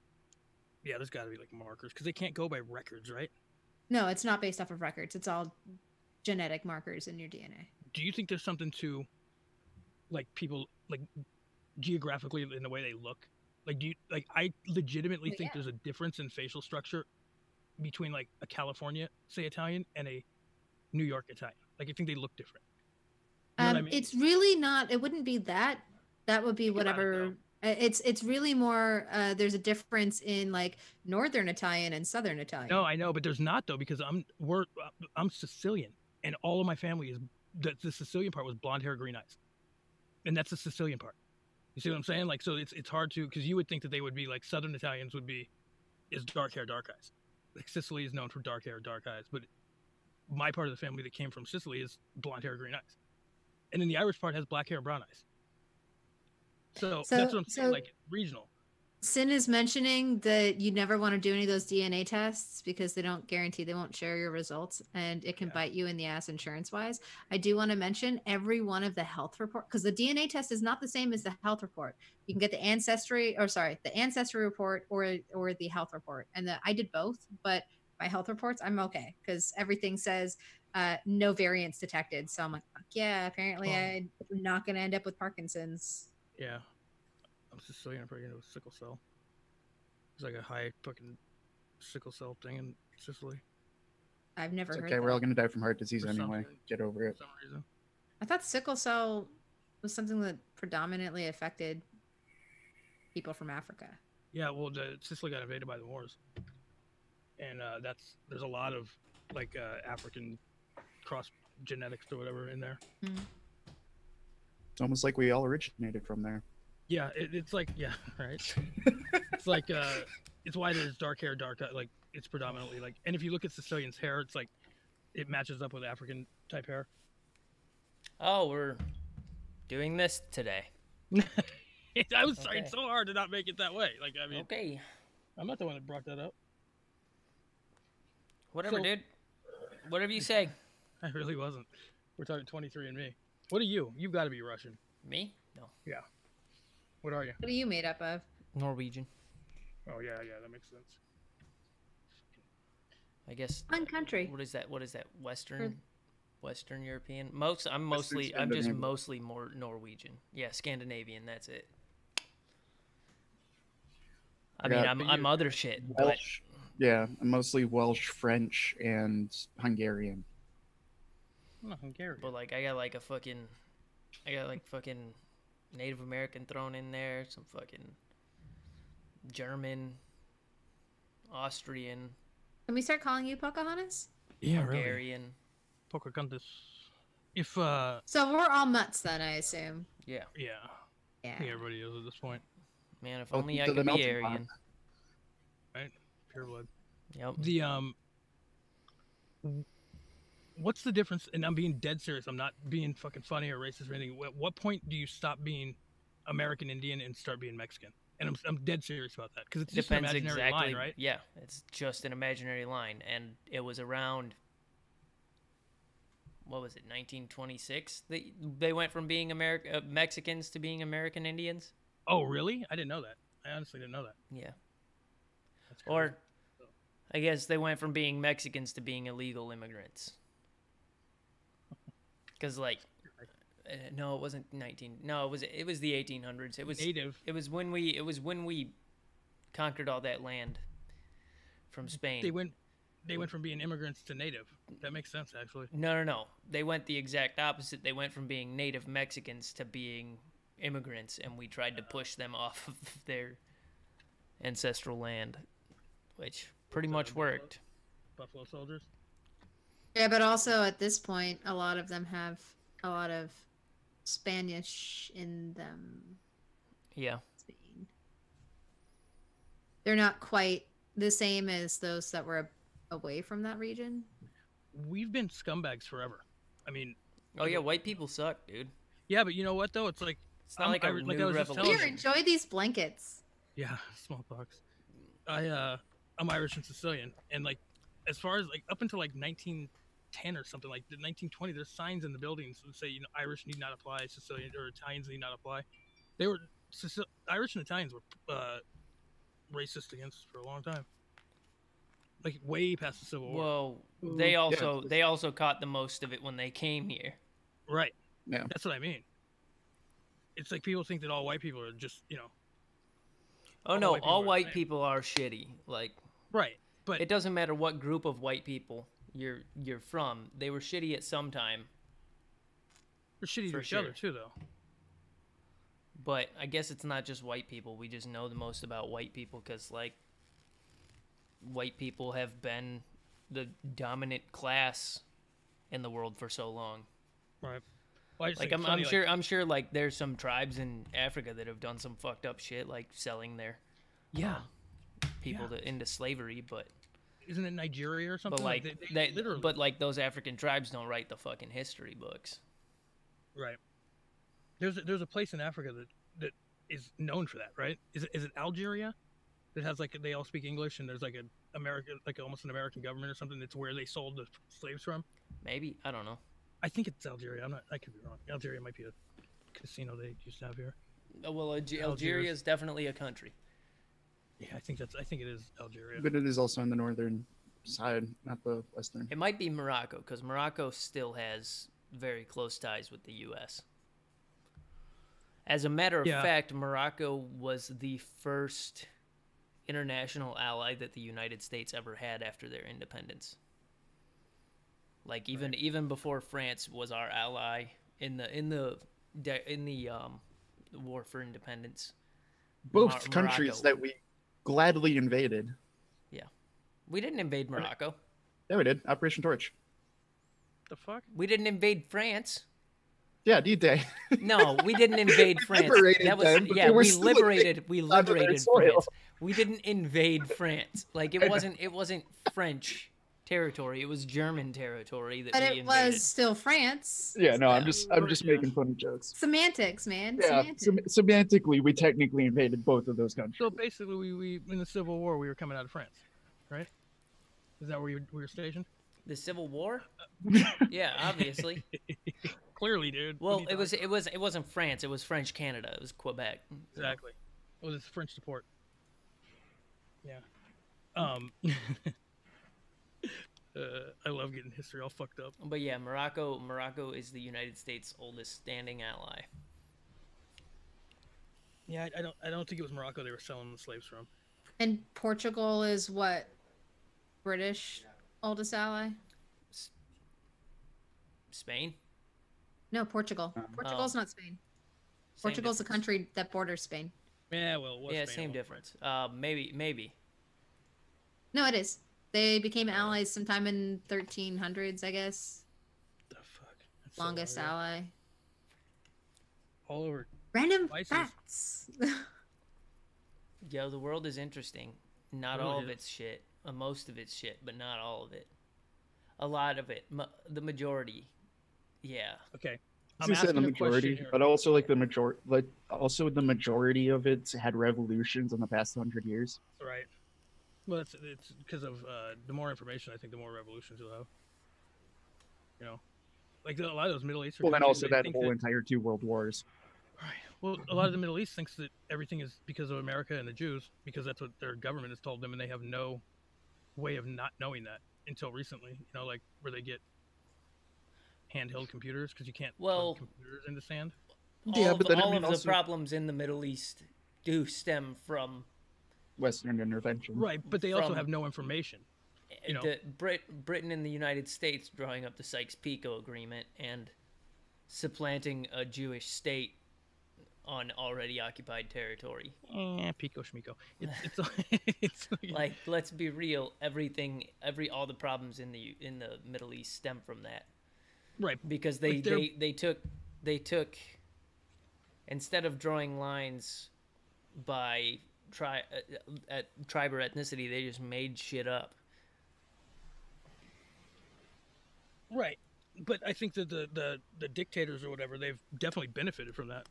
Yeah, there's got to be like markers, because they can't go by records, right? No, it's not based off of records. It's all genetic markers in your DNA. Do you think there's something to, like, people, like, geographically in the way they look? Like, I legitimately think there's a difference in facial structure between, like, a California, say, Italian and a New York Italian. Like, I think they look different. You know what I mean? It's really not. It wouldn't be that. That would be whatever. It's really more. There's a difference in, like, Northern Italian and Southern Italian. No, I know, but there's not, though, because I'm Sicilian, and all of my family is the Sicilian part was blonde hair, green eyes, and that's the Sicilian part. You see what I'm saying? Like, so it's hard to, because you would think that they would be like Southern Italians is dark hair, dark eyes. Like, Sicily is known for dark hair, dark eyes, but my part of the family that came from Sicily is blonde hair, green eyes, and then the Irish part has black hair, brown eyes. So that's what I'm saying, like, regional. Sin is mentioning that you never want to do any of those DNA tests because they don't guarantee, they won't share your results, and it can bite you in the ass insurance-wise. I do want to mention every one of the health report, because the DNA test is not the same as the health report. You can get the ancestry report or the health report. And I did both, but my health reports, I'm okay, because everything says no variants detected. So I'm like, fuck yeah, apparently I'm not going to end up with Parkinson's. Yeah, I'm Sicilian. I'm probably gonna have sickle cell. There's like a high fucking sickle cell thing in Sicily. I've never heard. Okay, we're all gonna die from heart disease anyway. Get over it. For some reason. I thought sickle cell was something that predominantly affected people from Africa. Yeah, well, Sicily got invaded by the Moors, and there's a lot of, like, African cross genetics or whatever in there. Mm-hmm. It's almost like we all originated from there. Yeah, it's like, yeah, right. It's like, it's why there's dark hair, like, it's predominantly, like, and if you look at Sicilian's hair, it's like, it matches up with African type hair. Oh, we're doing this today. I was trying so hard to not make it that way. Like, I mean, okay. I'm not the one that brought that up. Whatever, dude. Whatever you say. I really wasn't. We're talking 23andMe. What are you? You've got to be Russian. Me? No. Yeah. What are you? What are you made up of? Norwegian. Oh yeah, that makes sense. I guess. Fun country. What is that? Western European. Western I'm just mostly more Norwegian. Yeah, Scandinavian. That's it. I mean, I'm other shit, Welsh. But yeah, I'm mostly Welsh, French, and Hungarian. Oh, Hungarian. But like, I got like fucking Native American thrown in there, some fucking German, Austrian. Can we start calling you Pocahontas? Yeah, Hungarian. Really. Pocahontas. If So we're all mutts then, I assume. Yeah. Yeah. Yeah. I think everybody is at this point. Man, if only I could be Aryan. Right? Pure blood. Yep. The what's the difference? And I'm being dead serious. I'm not being fucking funny or racist or anything. At what point do you stop being American Indian and start being Mexican? And I'm dead serious about that because it's just an imaginary line, right? Yeah, it's just an imaginary line, and it was around. What was it? 1926. They went from being Mexicans to being American Indians. Oh, really? I didn't know that. I honestly didn't know that. Yeah. Or, I guess they went from being Mexicans to being illegal immigrants. Because no, it wasn't 19. No, it was the 1800s. It was native. It was when we conquered all that land from Spain. They went from being immigrants to native. That makes sense, actually. No. They went the exact opposite. They went from being native Mexicans to being immigrants, and we tried to push them off of their ancestral land, which pretty much worked. Buffalo soldiers? Yeah, but also at this point, a lot of them have a lot of Spanish in them. Yeah. Spain. They're not quite the same as those that were away from that region. We've been scumbags forever. I mean... Oh, yeah, white people suck, dude. Yeah, but you know what, though? It's like... It's not like a new revolution. Here, enjoy these blankets. Yeah, smallpox. I'm Irish and Sicilian, and like, as far as like up until like 1910 or something, like the 1920, there's signs in the buildings that say, Irish need not apply, Sicilian or Italians need not apply. Irish and Italians were racist against us for a long time, like way past the Civil War. Well, they also caught the most of it when they came here. Right. Yeah. That's what I mean. It's like people think that all white people are just, Oh no, all white people are shitty. Like, right, but it doesn't matter what group of white people you're from. They were shitty at some time. They're shitty to each other too, though. But I guess it's not just white people. We just know the most about white people because, like, white people have been the dominant class in the world for so long. Right. Well, like I'm sure like there's some tribes in Africa that have done some fucked up shit, like selling their people into slavery, but isn't it Nigeria or something? But like they literally, but like those African tribes don't write the fucking history books. Right. There's a place in Africa that is known for that, right? Is it Algeria? That has like they all speak English and there's like an American, like almost an American government or something. That's where they sold the slaves from. Maybe, I don't know. I think it's Algeria. I could be wrong. Algeria might be a casino they used to have here. Oh, well, Algeria is definitely a country. Yeah, I think it is Algeria. But it is also on the northern side, not the western. It might be Morocco because Morocco still has very close ties with the U.S. As a matter of fact, Morocco was the first international ally that the United States ever had after their independence. Like even before France was our ally in the war for independence. Both countries that we gladly invaded. Yeah, we didn't invade Morocco. Yeah, we did. Operation Torch. The fuck? We didn't invade France. Yeah, D-Day. No, we didn't invade France. That was them, we liberated France. We didn't invade France. Like it wasn't French territory. It was German territory that we invaded. But it was still France. Yeah, no, I'm just making funny jokes. Semantics, man. Yeah, semantically, we technically invaded both of those countries. So basically, we in the Civil War, we were coming out of France, right? Is that where we were stationed? The Civil War? Yeah, obviously. Clearly, dude. Well, it wasn't France. It was French Canada. It was Quebec. Exactly. It was French support. Yeah. I love getting history all fucked up. But yeah, Morocco is the United States' oldest standing ally. Yeah, I don't think it was Morocco they were selling the slaves from. And Portugal is what? British oldest ally? Spain? No, Portugal. Portugal's not Spain. Portugal's the country that borders Spain. Yeah, well, yeah, same difference. Maybe. No, it is. They became allies sometime in 1300s, I guess. The fuck? That's longest ally. All over. Random facts. Yo, the world is interesting. Not all of it's shit. Most of it's shit, but not all of it. A lot of it. The majority. Yeah. Okay. I'm asking the majority, but also like the the majority of it had revolutions in the past 100 years. Right. Well, it's because of the more information, I think, the more revolutions you'll have. You know, like a lot of those Middle Eastern. Well, and also that whole entire 2 world wars. Right. Well, a lot of the Middle East thinks that everything is because of America and the Jews, because that's what their government has told them, and they have no way of not knowing that until recently. You know, like where they get handheld computers because you can't plug computers into sand. All of the problems in the Middle East do stem from Western intervention. Right, but they also have no information. You know, Britain and the United States drawing up the Sykes-Picot Agreement and supplanting a Jewish state on already occupied territory. Pico schmico. It's like, let's be real. All the problems in the Middle East stem from that. Right, because they took instead of drawing lines by tribe or ethnicity, they just made shit up. Right, but I think that the dictators or whatever, they've definitely benefited from that,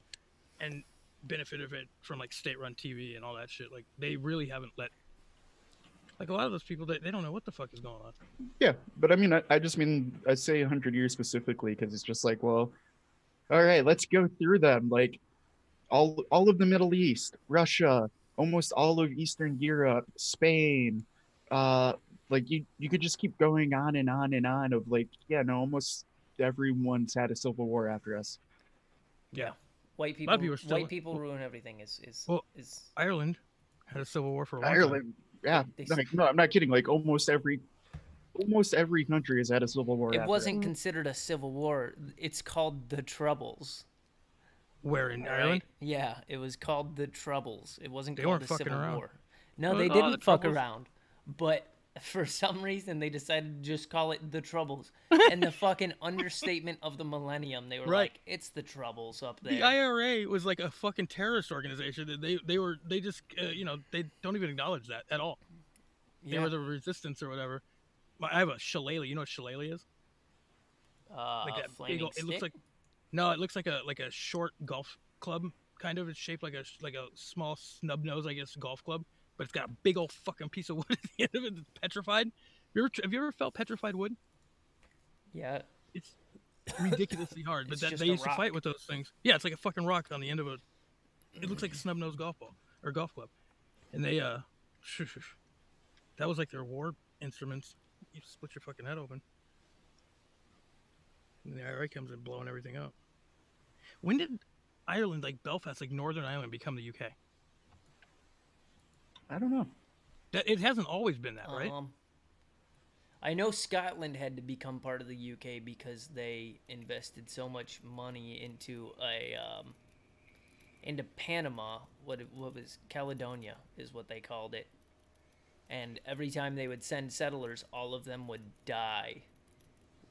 and benefited from like state-run TV and all that shit. Like they really haven't let. Like a lot of those people, they don't know what the fuck is going on. Yeah, but I mean, I say 100 years specifically because it's just like, well, all right, let's go through them. Like all of the Middle East, Russia, almost all of Eastern Europe, Spain. Like you could just keep going on and on and on of like, yeah, no, almost everyone's had a civil war after us. Yeah, white people ruin everything. Is Ireland had a civil war for a long time. Yeah, no, I'm not kidding. Like almost every country has had a civil war. It wasn't considered a civil war. It's called the Troubles. Where in Ireland? Yeah, it was called the Troubles. It wasn't they called weren't a civil around. war. No, they didn't fuck around. But for some reason, they decided to just call it the Troubles. And the fucking understatement of the millennium, they were like, "It's the Troubles up there." The IRA was like a fucking terrorist organization. They just they don't even acknowledge that at all. Yeah. They were the resistance or whatever. I have a shillelagh. You know what shillelagh is? Like that flaming stick? It looks like no, it looks like a short golf club kind of. It's shaped like a small snub nose, I guess, golf club. But it's got a big old fucking piece of wood at the end of it that's petrified. Have you ever felt petrified wood? Yeah. It's ridiculously hard, but they used to fight with those things. Yeah, it's like a fucking rock on the end of a... It looks like a snub-nosed golf ball, or golf club. And they, that was like their war instruments. You split your fucking head open. And the IRA comes in blowing everything up. When did Ireland, like Belfast, like Northern Ireland, become the UK? I don't know. It hasn't always been that, right? I know Scotland had to become part of the UK because they invested so much money into into Panama. What was Caledonia is what they called it. And every time they would send settlers, all of them would die.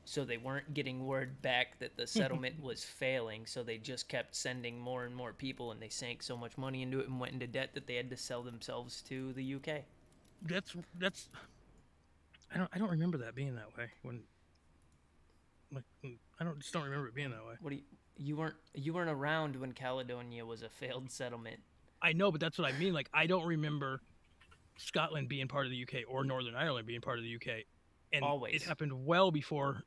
So they weren't getting word back that the settlement was failing, so they just kept sending more and more people, and they sank so much money into it and went into debt that they had to sell themselves to the UK. That's I don't remember that being that way. I don't remember it being that way. What do you weren't around when Caledonia was a failed settlement? I know, but that's what I mean. Like I don't remember Scotland being part of the UK or Northern Ireland being part of the UK, and always it happened well before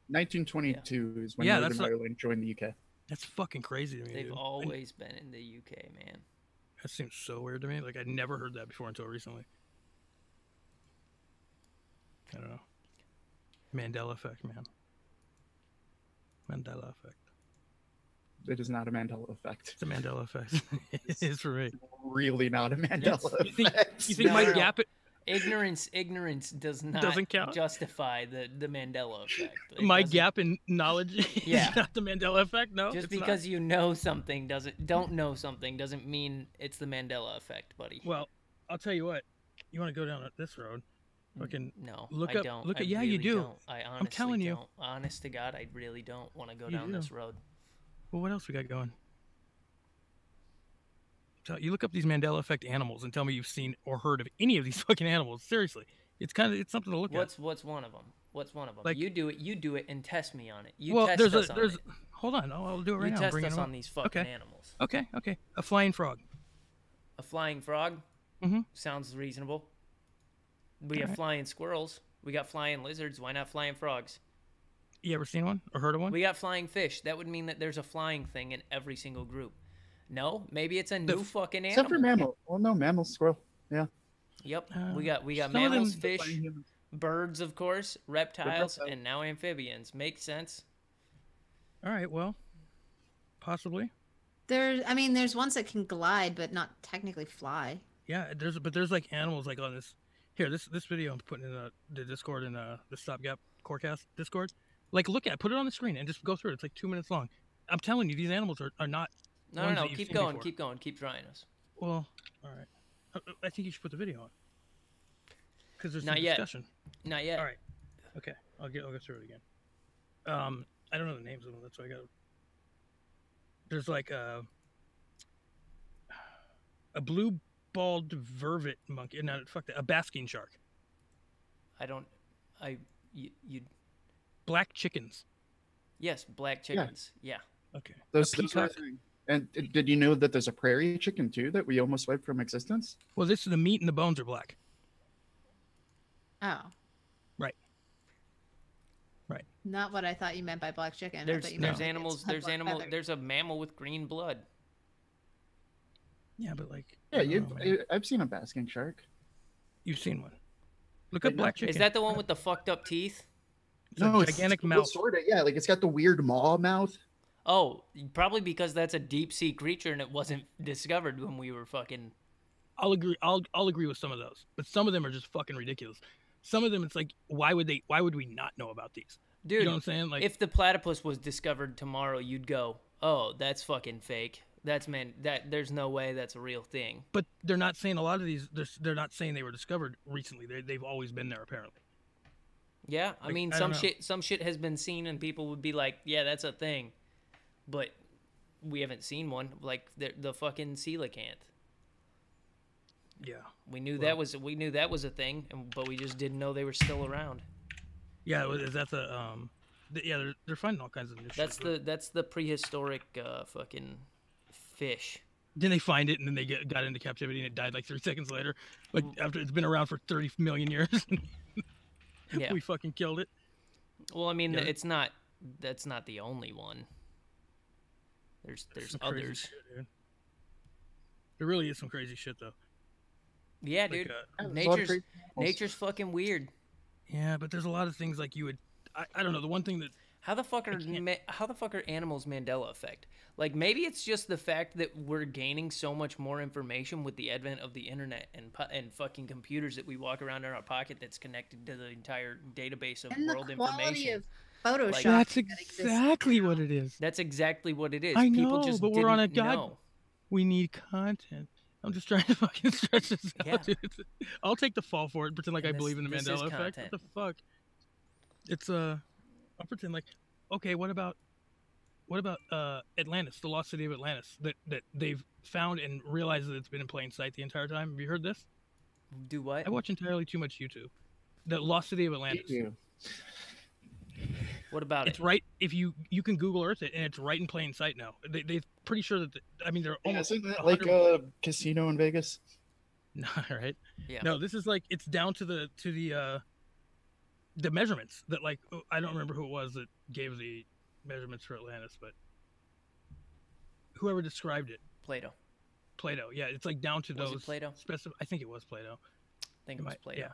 1922 is when Northern Ireland joined the UK. That's fucking crazy to me. They've always been in the UK, man. That seems so weird to me. Like, I'd never heard that before until recently. I don't know. Mandela effect, man. Mandela effect. It is not a Mandela effect. It's a Mandela effect. It is for me. Really not a Mandela effect. You think my gap... Ignorance doesn't count? Justify the Mandela effect. My gap in knowledge is not the Mandela effect. No, just because you know something don't know something doesn't mean it's the Mandela effect, buddy. Well, I'll tell you what. You want to go down this road? Fucking no, look I up. don't. Look at I yeah, really you do. Don't. I honestly I'm telling you. Don't. Honest to God, I really don't want to go down this road. Well, what else we got going? You look up these Mandela effect animals and tell me you've seen or heard of any of these fucking animals. Seriously, it's something to look at. What's one of them? What's one of them? Like, you do it and test me on it. Hold on, I'll do it right now. You test us on these fucking animals. Okay. A flying frog. A flying frog? Mm-hmm. Sounds reasonable. We have flying squirrels. We got flying lizards. Why not flying frogs? You ever seen one or heard of one? We got flying fish. That would mean that there's a flying thing in every single group. No, maybe it's a new fucking animal. Except for mammal. Well, no, mammal, squirrel. Yeah. Yep. We got mammals, fish, birds, of course, reptiles, and now amphibians. Makes sense. All right. Well, possibly. There's ones that can glide, but not technically fly. Yeah. There's like animals like on this. Here, this video I'm putting in the Discord and the Stopgap Corecast Discord. Like, put it on the screen and just go through it. It's like 2 minutes long. I'm telling you, these animals are not. No. Keep going. Keep trying us. Well, all right. I think you should put the video on. Because there's some discussion. Not yet. All right. Okay. I'll go through it again. I don't know the names of them. That's why I got. There's like a blue-balled vervet monkey. No, fuck that. A basking shark. You. Black chickens. Yes, black chickens. Yeah. Okay. Those are. And did you know that there's a prairie chicken too that we almost wiped from existence? Well, the meat and the bones are black. Oh. Right. Not what I thought you meant by black chicken. There's animals. There's a mammal with green blood. Yeah, but like. Yeah, I've seen a basking shark. You've seen one. Look up black chicken. Is that the one with the fucked up teeth? It's a gigantic mouth. Sort of, yeah. Like it's got the weird maw mouth. Oh, probably because that's a deep sea creature and it wasn't discovered when we were fucking. I'll agree with some of those, but some of them are just fucking ridiculous. Some of them, it's like, why would we not know about these? Dude, you know what I'm saying? Like, if the platypus was discovered tomorrow, you'd go, "Oh, that's fucking fake. There's no way that's a real thing." But they're not saying a lot of these. They're not saying they were discovered recently. They've always been there apparently. Yeah, I mean, some shit has been seen, and people would be like, "Yeah, that's a thing," but we haven't seen one like the fucking coelacanth. Yeah, we knew that was a thing, but we just didn't know they were still around. Yeah, that's a they're finding all kinds of new shit. That's the prehistoric fucking fish. Then they find it, and then they got into captivity, and it died like 3 seconds later. Like after it's been around for 30 million years. Yeah, we fucking killed it. Well, I mean, that's not the only one. There's others. Shit, dude. There really is some crazy shit though. Yeah, dude. Nature's fucking weird. Yeah, but there's a lot of things like you would. I don't know. The one thing that how the fuck are animals Mandela effect? Like maybe it's just the fact that we're gaining so much more information with the advent of the internet and fucking computers that we walk around in our pocket that's connected to the entire database of world information. Photoshop. Like, that's exactly what it is. That's exactly what it is. I know, people just but we're on a know. We need content. I'm just trying to fucking stretch this out, dude. I'll take the fall for it. Pretend like I believe in the Mandela effect. What the fuck? It's I'll pretend like, okay, what about Atlantis, the lost city of Atlantis that they've found and realized that it's been in plain sight the entire time? Have you heard this? Do what? I watch entirely too much YouTube. The lost city of Atlantis. Yeah. What about it's right. If you can Google Earth it, and it's right in plain sight now. They're pretty sure that. They're almost. Isn't that like a casino in Vegas? No, right? Yeah. No, this is like it's down to the the measurements that like I don't remember who it was that gave the measurements for Atlantis, but whoever described it. Plato. Yeah, it's like down to was those. It Plato? I think it was Plato. I think it was Plato. Yeah,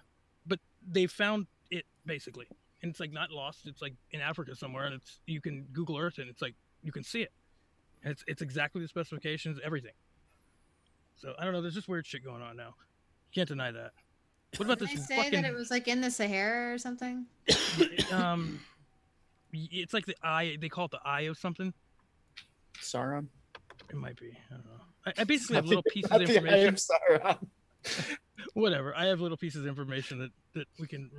but they found it basically, and it's like not lost. It's like in Africa somewhere, and it's you can Google Earth, and it's like you can see it. And it's exactly the specifications, everything. So I don't know. There's just weird shit going on now. Can't deny that. What about Did this? they say that it was like in the Sahara or something? It's like the eye. They call it the eye of something. Sauron. It might be. I don't know. I basically have little pieces of information. Sauron. Whatever. I have little pieces of information that we can.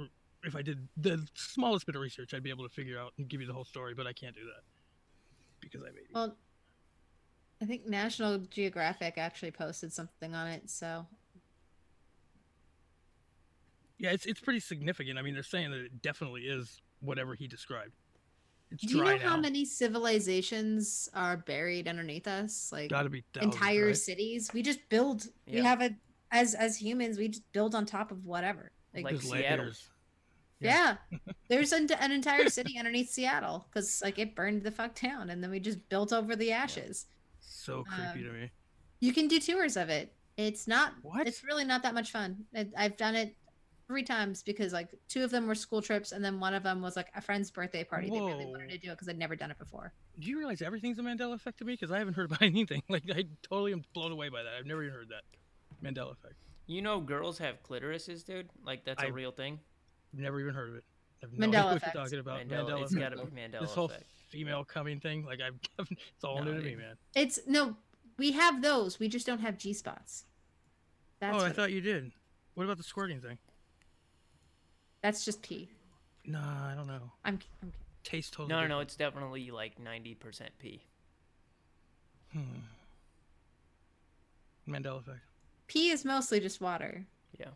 If I did the smallest bit of research, I'd be able to figure out and give you the whole story. But I can't do that because I'm 80. Well, I think National Geographic actually posted something on it. So. Yeah, it's pretty significant. I mean, they're saying that it definitely is whatever he described. It's Do you know now. how many civilizations are buried underneath us? Like gotta be thousands, entire right? cities. We just build. Yeah. We have a as humans, we just build on top of whatever. Like Seattle. Yeah, there's an entire city underneath Seattle because like it burned the fuck down, and then we just built over the ashes. So creepy to me. You can do tours of it. It's not. What? It's really not that much fun. I've done it 3 times because like 2 of them were school trips, and then one of them was like a friend's birthday party. Whoa. They really wanted to do it because I'd never done it before. Do you realize everything's a Mandela effect to me? Because I haven't heard about anything. Like I totally am blown away by that. I've never even heard that Mandela effect. You know, girls have clitorises, dude. Like that's a real thing. Never even heard of it. I've no idea what you're talking about. Mandela it's got to be Mandela this whole female coming thing, like it's all new to me, man. It's no, we have those. We just don't have G spots. That's I thought you did. What about the squirting thing? That's just pee. No, I don't know. I'm taste totally. No, different. no, it's definitely like 90% pee. Mandela effect. Pee is mostly just water. Yeah.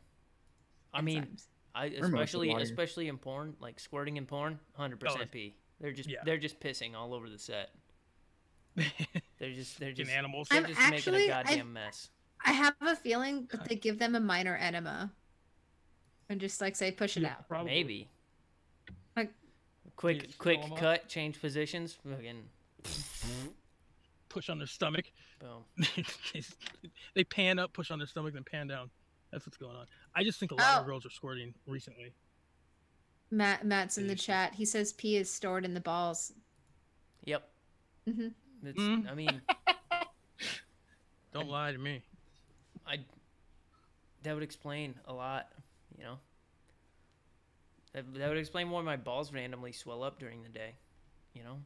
I mean, especially in porn, like squirting in porn, 100% pee. They're just pissing all over the set. They're just animals. They're just making a goddamn mess. I have a feeling that they give them a minor enema, and just like say push it out. Probably. Maybe. Like quick cut, change positions, fucking push on their stomach. Boom. They pan up, push on their stomach, then pan down. That's what's going on. I just think a lot of girls are squirting recently. Matt's in the chat. He says pee is stored in the balls. Yep. Mm-hmm. I mean, don't lie to me. That would explain a lot, you know. That would explain why my balls randomly swell up during the day, you know.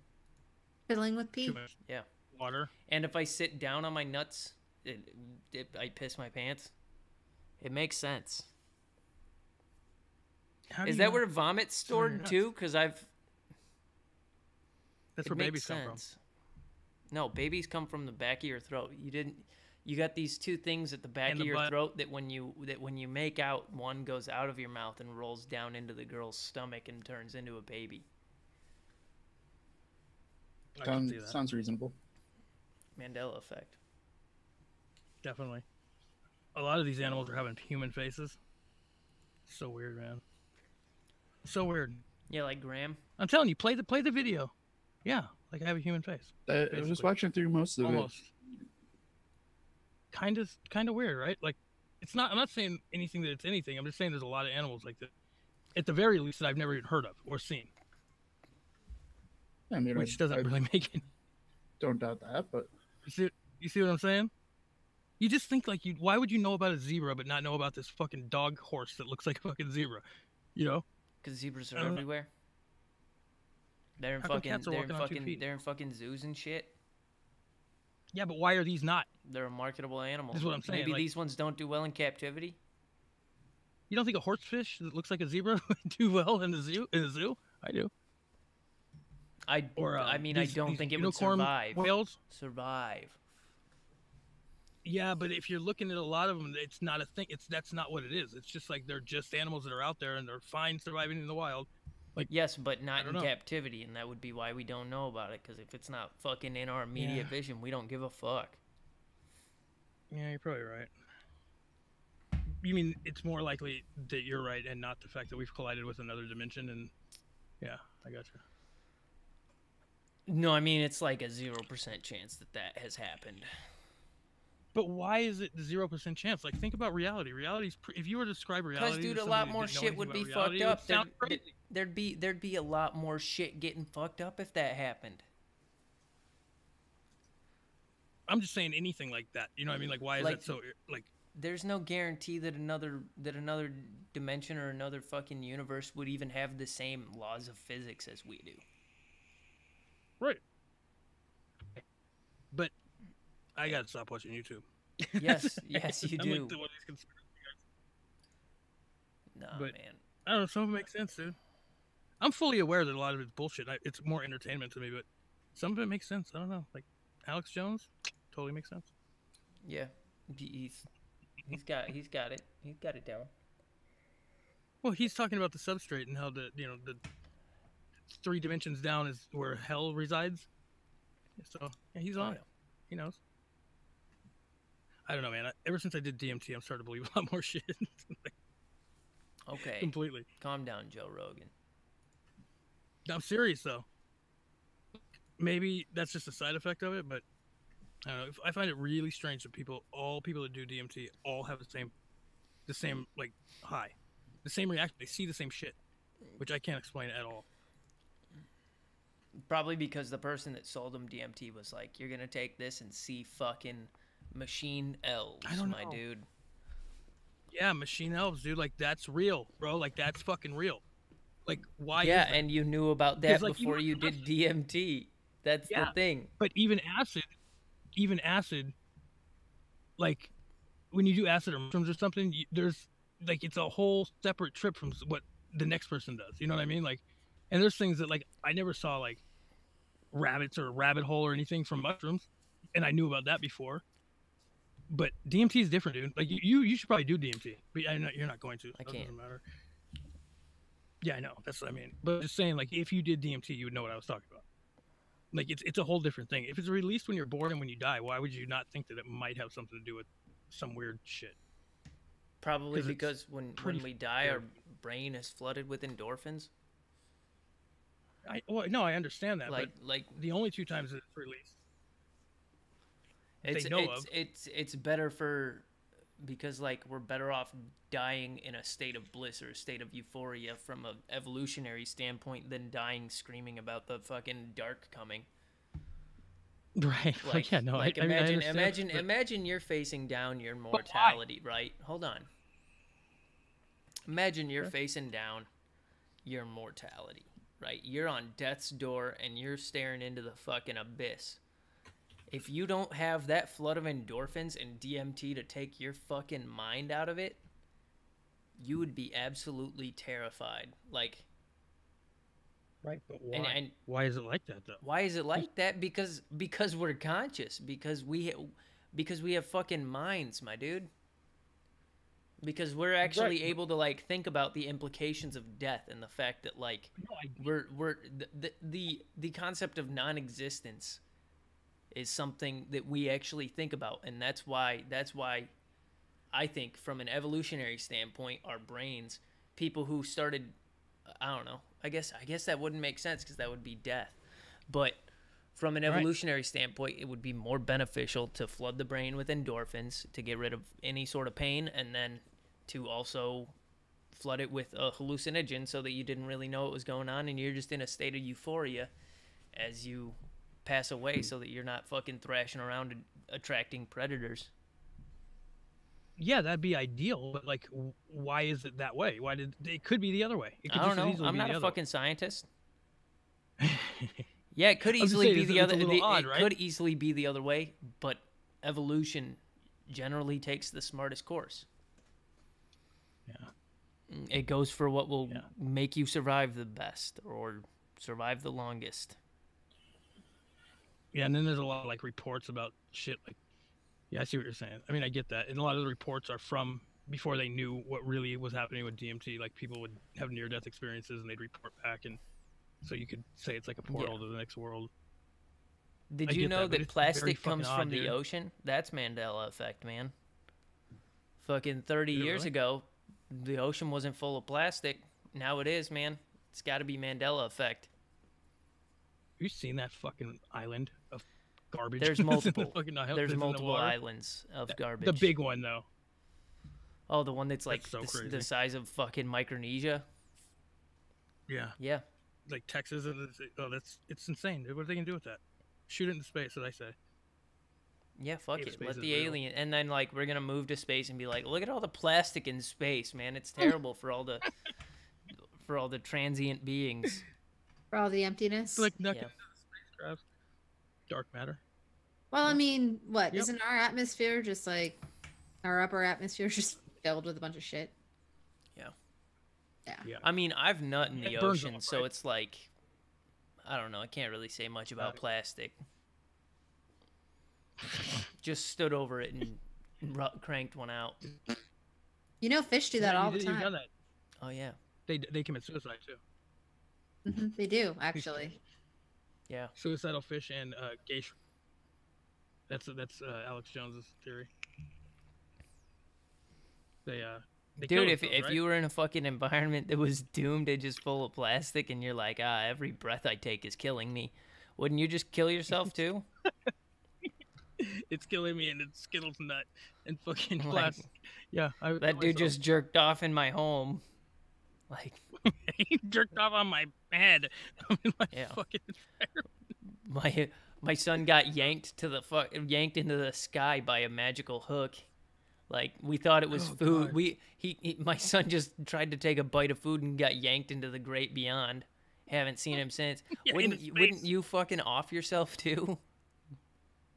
Filling with pee. Yeah. Water. And if I sit down on my nuts, I piss my pants. It makes sense. Is that where vomit's stored too? Because that's where babies come from. No, babies come from the back of your throat. You got these 2 things at the back of your throat that when you make out, one goes out of your mouth and rolls down into the girl's stomach and turns into a baby. Sounds reasonable. Mandela effect. Definitely. A lot of these animals are having human faces. So weird, man. So weird. Yeah, like Graham. I'm telling you, play the video. Yeah, like I have a human face. I was watching through most of it. Kind of weird, right? Like, it's not. I'm not saying anything that it's anything. I'm just saying there's a lot of animals like that. At the very least, that I've never even heard of or seen. I mean, which doesn't really make it. Don't doubt that, but you see what I'm saying? You just think like why would you know about a zebra but not know about this fucking dog horse that looks like a fucking zebra? You know? Because zebras are everywhere. They're in fucking zoos and shit. Yeah, but why are these not? They're marketable animals. That's what I'm saying. Maybe these ones don't do well in captivity. You don't think a horsefish that looks like a zebra would do well in a zoo? I do. I don't think it would survive. Whales survive. Yeah, but if you're looking at a lot of them, it's not a thing. That's not what it is. It's just like they're just animals that are out there and they're fine surviving in the wild. Like yes, but not in captivity, and that would be why we don't know about it. Because if it's not fucking in our immediate vision, we don't give a fuck. Yeah, you're probably right. you mean it's more likely that you're right and not the fact that we've collided with another dimension? And yeah, I got you. No, I mean it's like a 0% chance that has happened. But why is it the 0% chance? Like, think about reality. Reality's if you were to describe reality, because dude, a lot more shit would be fucked up. There'd be a lot more shit getting fucked up if that happened. I'm just saying anything like that. You know what I mean? Like, why is that so like? There's no guarantee that another dimension or another fucking universe would even have the same laws of physics as we do. Right. But I gotta stop watching YouTube. Yes, you do. Like one of these conspiracy guys. Nah, man. I don't know. Some of it makes sense, dude. I'm fully aware that a lot of it's bullshit. It's more entertainment to me, but some of it makes sense. I don't know. Like Alex Jones, totally makes sense. Yeah, he's got it. He's got it down. Well, he's talking about the substrate and how the 3 dimensions down is where hell resides. So yeah, he's on it. He knows. I don't know, man. Ever since I did DMT, I'm starting to believe a lot more shit. Okay. Completely. Calm down, Joe Rogan. I'm serious though. Maybe that's just a side effect of it, but I don't know. I find it really strange that all people that do DMT all have the same like high, the same reaction. They see the same shit, which I can't explain at all. Probably because the person that sold them DMT was like, "You're gonna take this and see fucking machine elves, my dude." Yeah, machine elves, dude. Like that's real, bro. Like that's fucking real. Like why? Yeah, and you knew about that before you did DMT. That's the thing. But even acid, like when you do acid or mushrooms or something, there's like it's a whole separate trip from what the next person does. You know what I mean? Like, and there's things that like I never saw like rabbits or a rabbit hole or anything from mushrooms, and I knew about that before. But DMT is different, dude. Like you should probably do DMT, but I know you're not going to. So I can't. Doesn't matter. Yeah, I know. That's what I mean. But just saying, like, if you did DMT, you would know what I was talking about. Like, it's a whole different thing. If it's released when you're born and when you die, why would you not think that it might have something to do with some weird shit? Probably because when we die, our brain is flooded with endorphins. I understand that. Like the only 2 times that it's released, it's better because like we're better off dying in a state of bliss or a state of euphoria from an evolutionary standpoint than dying screaming about the fucking dark coming. Right. Like, yeah, no. Like imagine you're facing down your mortality, right? Hold on. Imagine you're facing down your mortality, right? You're on death's door and you're staring into the fucking abyss. If you don't have that flood of endorphins and DMT to take your fucking mind out of it, you would be absolutely terrified. Like, right, but why? Why is it like that though? Why is it like that? Because we're conscious. Because we have fucking minds, my dude. Because we're actually able to like think about the implications of death and the fact that like we're the concept of non-existence is something that we actually think about, and that's why I think from an evolutionary standpoint, our brains, people who started, I don't know, I guess that wouldn't make sense because that would be death, but from an evolutionary standpoint, it would be more beneficial to flood the brain with endorphins to get rid of any sort of pain, and then to also flood it with a hallucinogen so that you didn't really know what was going on and you're just in a state of euphoria as you pass away so that you're not fucking thrashing around and attracting predators. Yeah, that'd be ideal, but like why is it that way? Why did it could be the other way? It could I don't know. I'm not a fucking scientist. Yeah, it could easily be the other it could easily be the other way, but evolution generally takes the smartest course. Yeah. It goes for what will make you survive the best or survive the longest. Yeah, and then there's a lot of like reports about shit like, yeah, I see what you're saying. I mean, I get that. And a lot of the reports are from before they knew what really was happening with DMT. Like people would have near-death experiences and they'd report back, and so you could say it's like a portal to the next world. Did you know that plastic comes from the ocean? That's Mandela effect, man. fucking 30 years ago, the ocean wasn't full of plastic. Now it is, man. It's got to be Mandela effect. Have you seen that fucking island of garbage? There's multiple. There's multiple islands of garbage. The big one, though. Oh, the one that's like crazy. The size of fucking Micronesia? Yeah. Yeah. Like Texas. It's insane. What are they going to do with that? Shoot it into space, as I say. Yeah, fuck it. Let the alien... And then, like, we're going to move to space and be like, look at all the plastic in space, man. It's terrible for all the... for all the transient beings. For all the emptiness. Like nothing in the spacecraft. Dark matter. Well, I mean, what? Yep. Isn't our atmosphere just like... Our upper atmosphere just filled with a bunch of shit? Yeah. I mean, I've nut in the ocean, so it's like... I don't know. I can't really say much about plastic. Just stood over it and cranked one out. You know, fish do that all the time. You've done that. Oh, yeah. They commit suicide, too. Mm-hmm. They do, actually. Yeah. Suicidal fish and gay shrimp. That's Alex Jones's theory. Dude, if you were in a fucking environment that was doomed and just full of plastic and you're like, every breath I take is killing me, wouldn't you just kill yourself too? It's killing me and it's Skittles nut and fucking plastic. Yeah. That dude just jerked off in my home. Like he jerked off on my head. I mean, like, fucking my son got yanked into the sky by a magical hook. Like, we thought it was food. God. My son just tried to take a bite of food and got yanked into the great beyond. Haven't seen him since. Wouldn't you fucking off yourself too?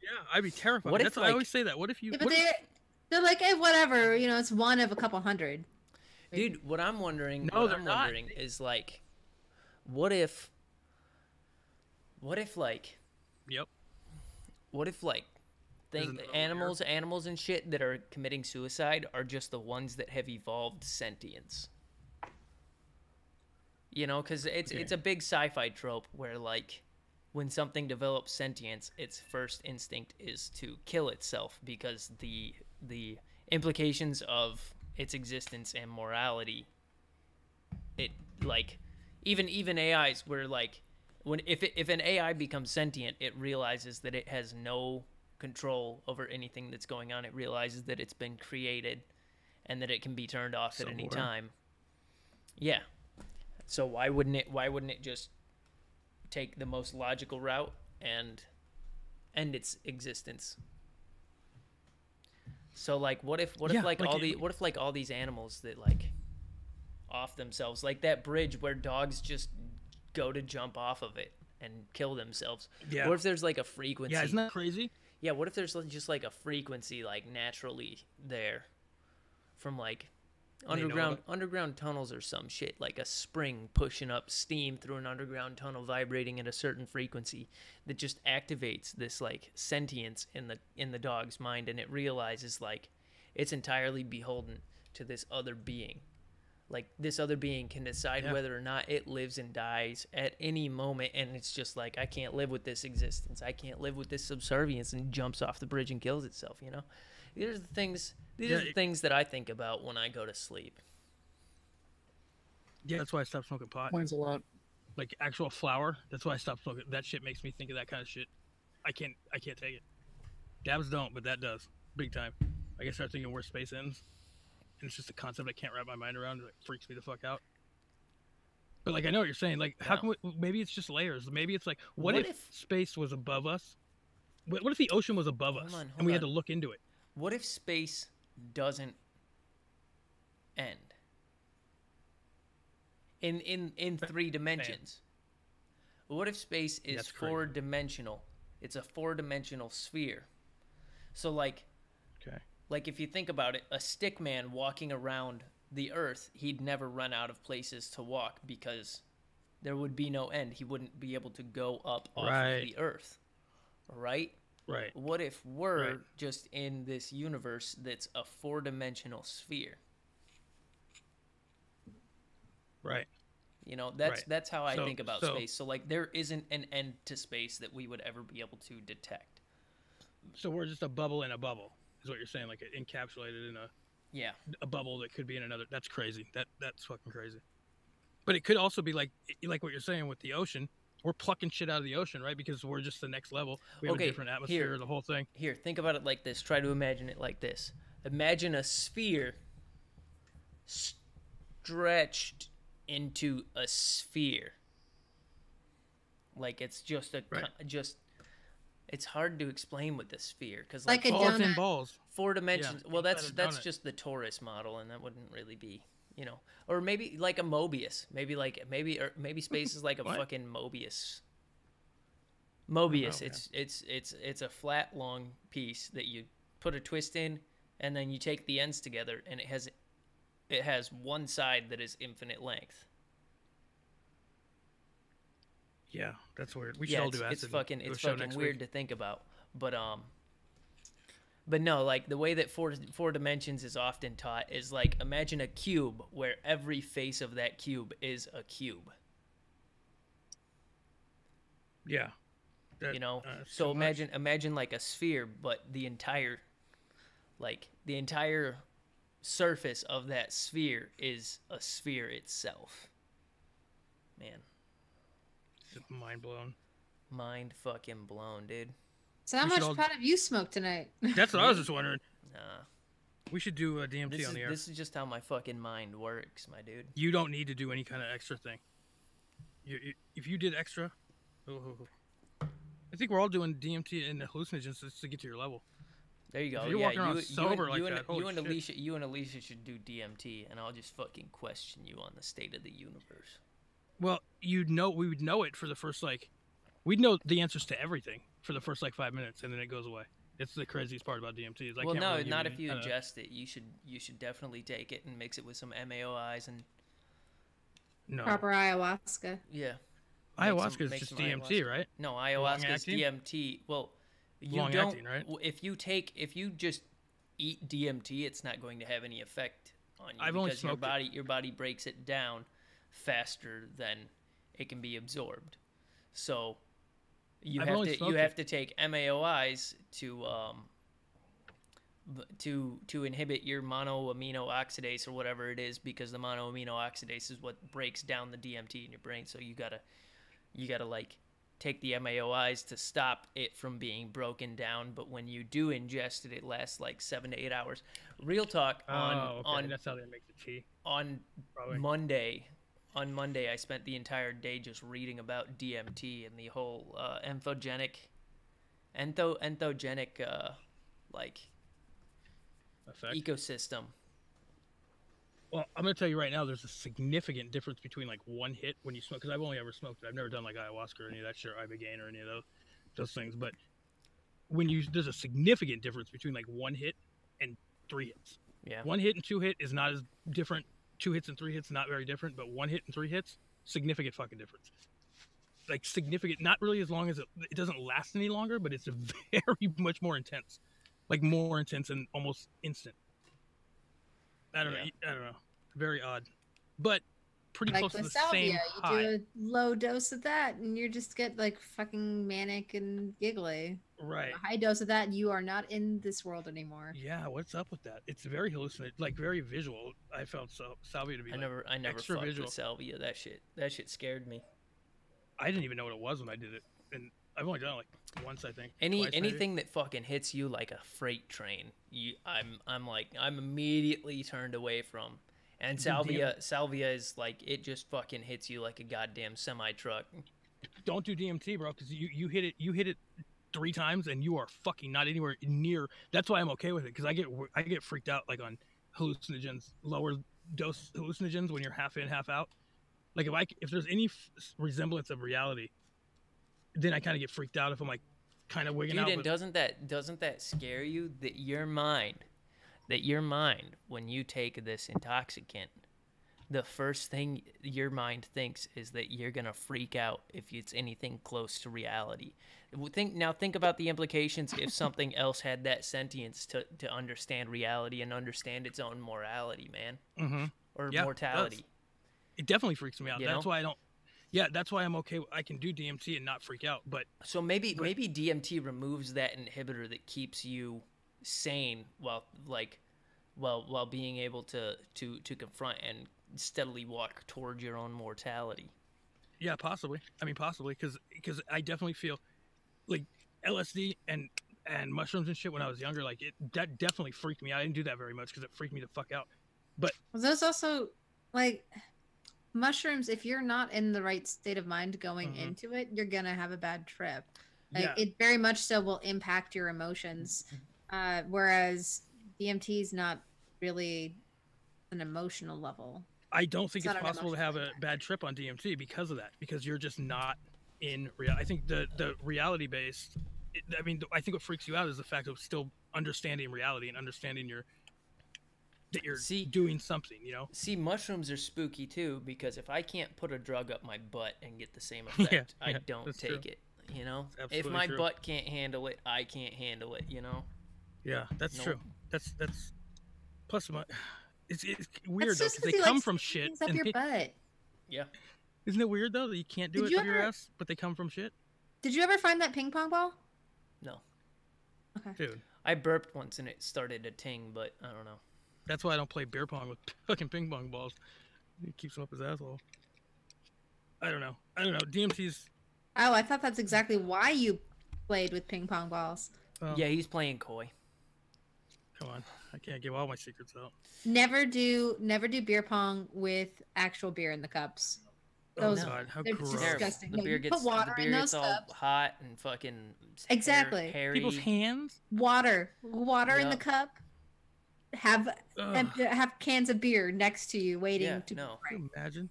Yeah, I'd be terrified. That's why I always say that. What if you? Yeah, but they're like, hey, whatever. You know, it's one of a couple hundred. Dude, what I'm wondering is like, what if like, yep. What if like, animals and shit that are committing suicide are just the ones that have evolved sentience. You know, because it's a big sci-fi trope where like, when something develops sentience, its first instinct is to kill itself because the implications of its existence and morality. It like, even AIs where like, if an AI becomes sentient, it realizes that it has no control over anything that's going on. It realizes that it's been created and that it can be turned off at any time. Yeah. So why wouldn't it just take the most logical route and end its existence? So like, what if all these animals that like off themselves, like that bridge where dogs just go to jump off of it and kill themselves? Yeah. What if there's like a frequency? Yeah, isn't that crazy? Yeah, what if there's just like a frequency like naturally there from like underground tunnels or some shit, like a spring pushing up steam through an underground tunnel vibrating at a certain frequency that just activates this like sentience in the dog's mind, and it realizes like it's entirely beholden to this other being. Like, this other being can decide whether or not it lives and dies at any moment, and it's just like, I can't live with this existence. I can't live with this subservience, and jumps off the bridge and kills itself, you know? These are the things that I think about when I go to sleep. Yeah, that's why I stopped smoking pot. Mine's a lot. Like, actual flower, that's why I stopped smoking. That shit makes me think of that kind of shit. I can't take it. Dabs don't, but that does. Big time. I can start thinking where space ends. And it's just a concept I can't wrap my mind around. It freaks me the fuck out. But like, I know what you're saying. Like, how can maybe it's just layers. Maybe it's like, what if space was above us? What if the ocean was above us and we had to look into it? What if space doesn't end in 3 dimensions? What if space is 4-dimensional? It's a 4-dimensional sphere. So like, like, if you think about it, a stick man walking around the Earth, he'd never run out of places to walk because there would be no end. He wouldn't be able to go up off of the Earth, right? Right. What if we're just in this universe that's a 4-dimensional sphere? Right. You know, that's how I think about space. So, like, there isn't an end to space that we would ever be able to detect. So we're just a bubble in a bubble. Is what you're saying, like encapsulated in a a bubble that could be in another. That's crazy. That's fucking crazy. But it could also be like what you're saying with the ocean. We're plucking shit out of the ocean, right? Because we're just the next level. We have a different atmosphere, the whole thing. Here, think about it like this. Try to imagine it like this. Imagine a sphere stretched into a sphere. Like it's just it's hard to explain with the sphere because like a donut. In balls. 4 dimensions. Yeah, well, that's just the torus model, and that wouldn't really be, or maybe like a Mobius. Maybe space is like a fucking Mobius. Mobius. It's a flat long piece that you put a twist in, and then you take the ends together, and it has one side that is infinite length. Yeah, that's weird. We should all do acid. It's fucking weird to think about, but no, like the way that four dimensions is often taught is like imagine a cube where every face of that cube is a cube. Yeah. So imagine like a sphere, but the entire surface of that sphere is a sphere itself. Man. Mind blown. Mind fucking blown, dude. So how much pot have you smoked tonight? That's what I was just wondering. Nah. We should do a DMT on the air. This is just how my fucking mind works, my dude. You don't need to do any kind of extra thing. If you did extra, I think we're all doing DMT and hallucinogens just to get to your level. There you go. If you're walking around sober like that. You and Alicia should do DMT, and I'll just fucking question you on the state of the universe. Well, we would know it for the first we'd know the answers to everything for the first 5 minutes, and then it goes away. It's the craziest part about DMT. Is not if you ingest it. You should definitely take it and mix it with some MAOIs and proper ayahuasca. Yeah, ayahuasca is just DMT, ayahuasca. Right? No, ayahuasca is DMT. Well, you don't. Acting, right? If you just eat DMT, it's not going to have any effect on you because your body breaks it down faster than it can be absorbed. So you have to take MAOIs to inhibit your monoamino oxidase or whatever it is, because the monoamino oxidase is what breaks down the DMT in your brain. So you gotta like take the MAOIs to stop it from being broken down. But when you do ingest it, it lasts like 7 to 8 hours. Real talk on that's how they make the tea. On Monday, I spent the entire day just reading about DMT and the whole entheogenic effect? Ecosystem. Well, I'm going to tell you right now, there's a significant difference between one hit when you smoke, because I've only ever smoked it. I've never done ayahuasca or any of that shit, or ibogaine or any of those things. But there's a significant difference between one hit and 3 hits. Yeah. 1 hit and 2 hit is not as different. 2 hits and 3 hits, not very different, but 1 hit and 3 hits, significant fucking difference. Significant, not really as long as it doesn't last any longer, but it's very much more intense. More intense and almost instant. I don't know. Very odd. But pretty close to the salvia, same high. You do a low dose of that and you just get fucking manic and giggly. Right. A high dose of that and you are not in this world anymore. Yeah, what's up with that? It's very hallucinating, very visual. I found salvia to be I never extra fucked visual. with salvia. That shit scared me. I didn't even know what it was when I did it. And I've only done it once, I think. Anything that fucking hits you like a freight train, I'm immediately turned away from. And salvia is it just fucking hits you like a goddamn semi truck. Don't do DMT, bro, because you hit it 3 times and you are fucking not anywhere near. That's why I'm okay with it, because I get freaked out on hallucinogens, lower dose hallucinogens when you're half in, half out. If there's any resemblance of reality, then I kind of get freaked out if I'm kind of wigging out. Dude, and doesn't that scare you that your mind, when you take this intoxicant, the first thing your mind thinks is that you're gonna freak out if it's anything close to reality. Think about the implications if something else had that sentience to understand reality and understand its own morality, man, or mortality. It definitely freaks me out. You That's know? why I don't. Yeah, that's why I'm okay. I can do DMT and not freak out. But so maybe DMT removes that inhibitor that keeps you sane while while being able to confront and steadily walk towards your own mortality. Yeah, possibly. I mean, possibly, because I definitely feel like LSD and mushrooms and shit when I was younger, like that definitely freaked me out. I didn't do that very much because it freaked me the fuck out. But those also, like, mushrooms, if you're not in the right state of mind going into it, you're gonna have a bad trip. Like, it very much so will impact your emotions. Whereas DMT is not really an emotional level. I don't think it's possible to have a bad trip on DMT because of that, because you're just not in reality. I think the reality based, I think what freaks you out is the fact of still understanding reality and understanding that you're doing something, you know? See, mushrooms are spooky too, because if I can't put a drug up my butt and get the same effect, I don't take it, you know? If my butt can't handle it, I can't handle it, you know? Yeah, that's true. That's plus it's weird though, because they come from shit. Up your butt. Yeah. Isn't it weird though that you can't do it up your ass, but they come from shit? Did you ever find that ping pong ball? No. Okay. Dude. I burped once and it started to ting, but I don't know. That's why I don't play beer pong with fucking ping pong balls. He keeps him up his asshole. I don't know. DMT's. Oh, I thought that's exactly why you played with ping pong balls. Yeah, he's playing coy. Come on, I can't give all my secrets out. Never do beer pong with actual beer in the cups. Those, God, how they're gross. disgusting. The beer gets in those all cups. Hot and fucking exactly. Hairy. People's hands. Water in the cup. Have cans of beer next to you waiting to. No. Can you imagine?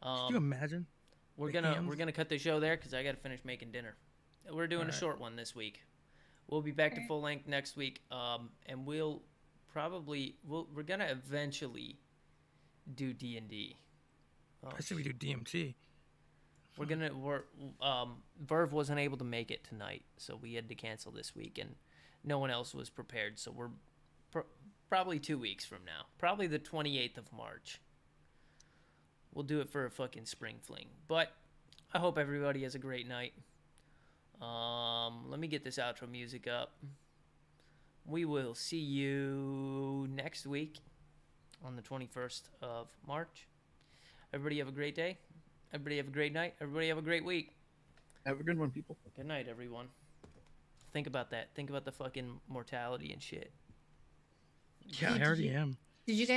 Can you imagine? We're gonna cut the show there because I gotta finish making dinner. We're doing a short one this week. We'll be back to full length next week, and we're gonna eventually do D&D. I say we do DMT. Verve wasn't able to make it tonight, so we had to cancel this week, and no one else was prepared. So we're probably 2 weeks from now, probably the 28th of March. We'll do it for a fucking spring fling. But I hope everybody has a great night. Let me get this outro music up. We will see you next week on the 21st of March. Everybody have a great day. Everybody have a great night. Everybody have a great week. Have a good one, people. Good night, everyone. Think about that. Think about the fucking mortality and shit. Yeah, I already am. Did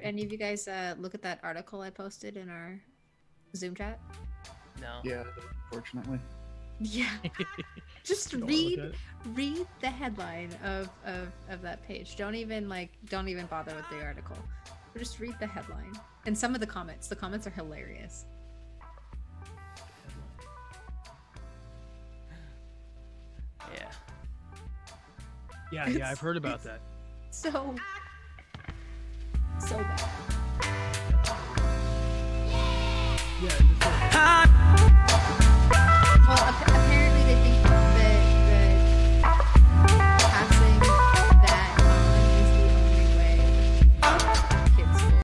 any of you guys look at that article I posted in our Zoom chat? No. Yeah, unfortunately. Yeah. Just read the headline of that page. Don't even bother with the article. Just read the headline. And some of the comments. The comments are hilarious. Yeah, I've heard about that. So bad. Yeah.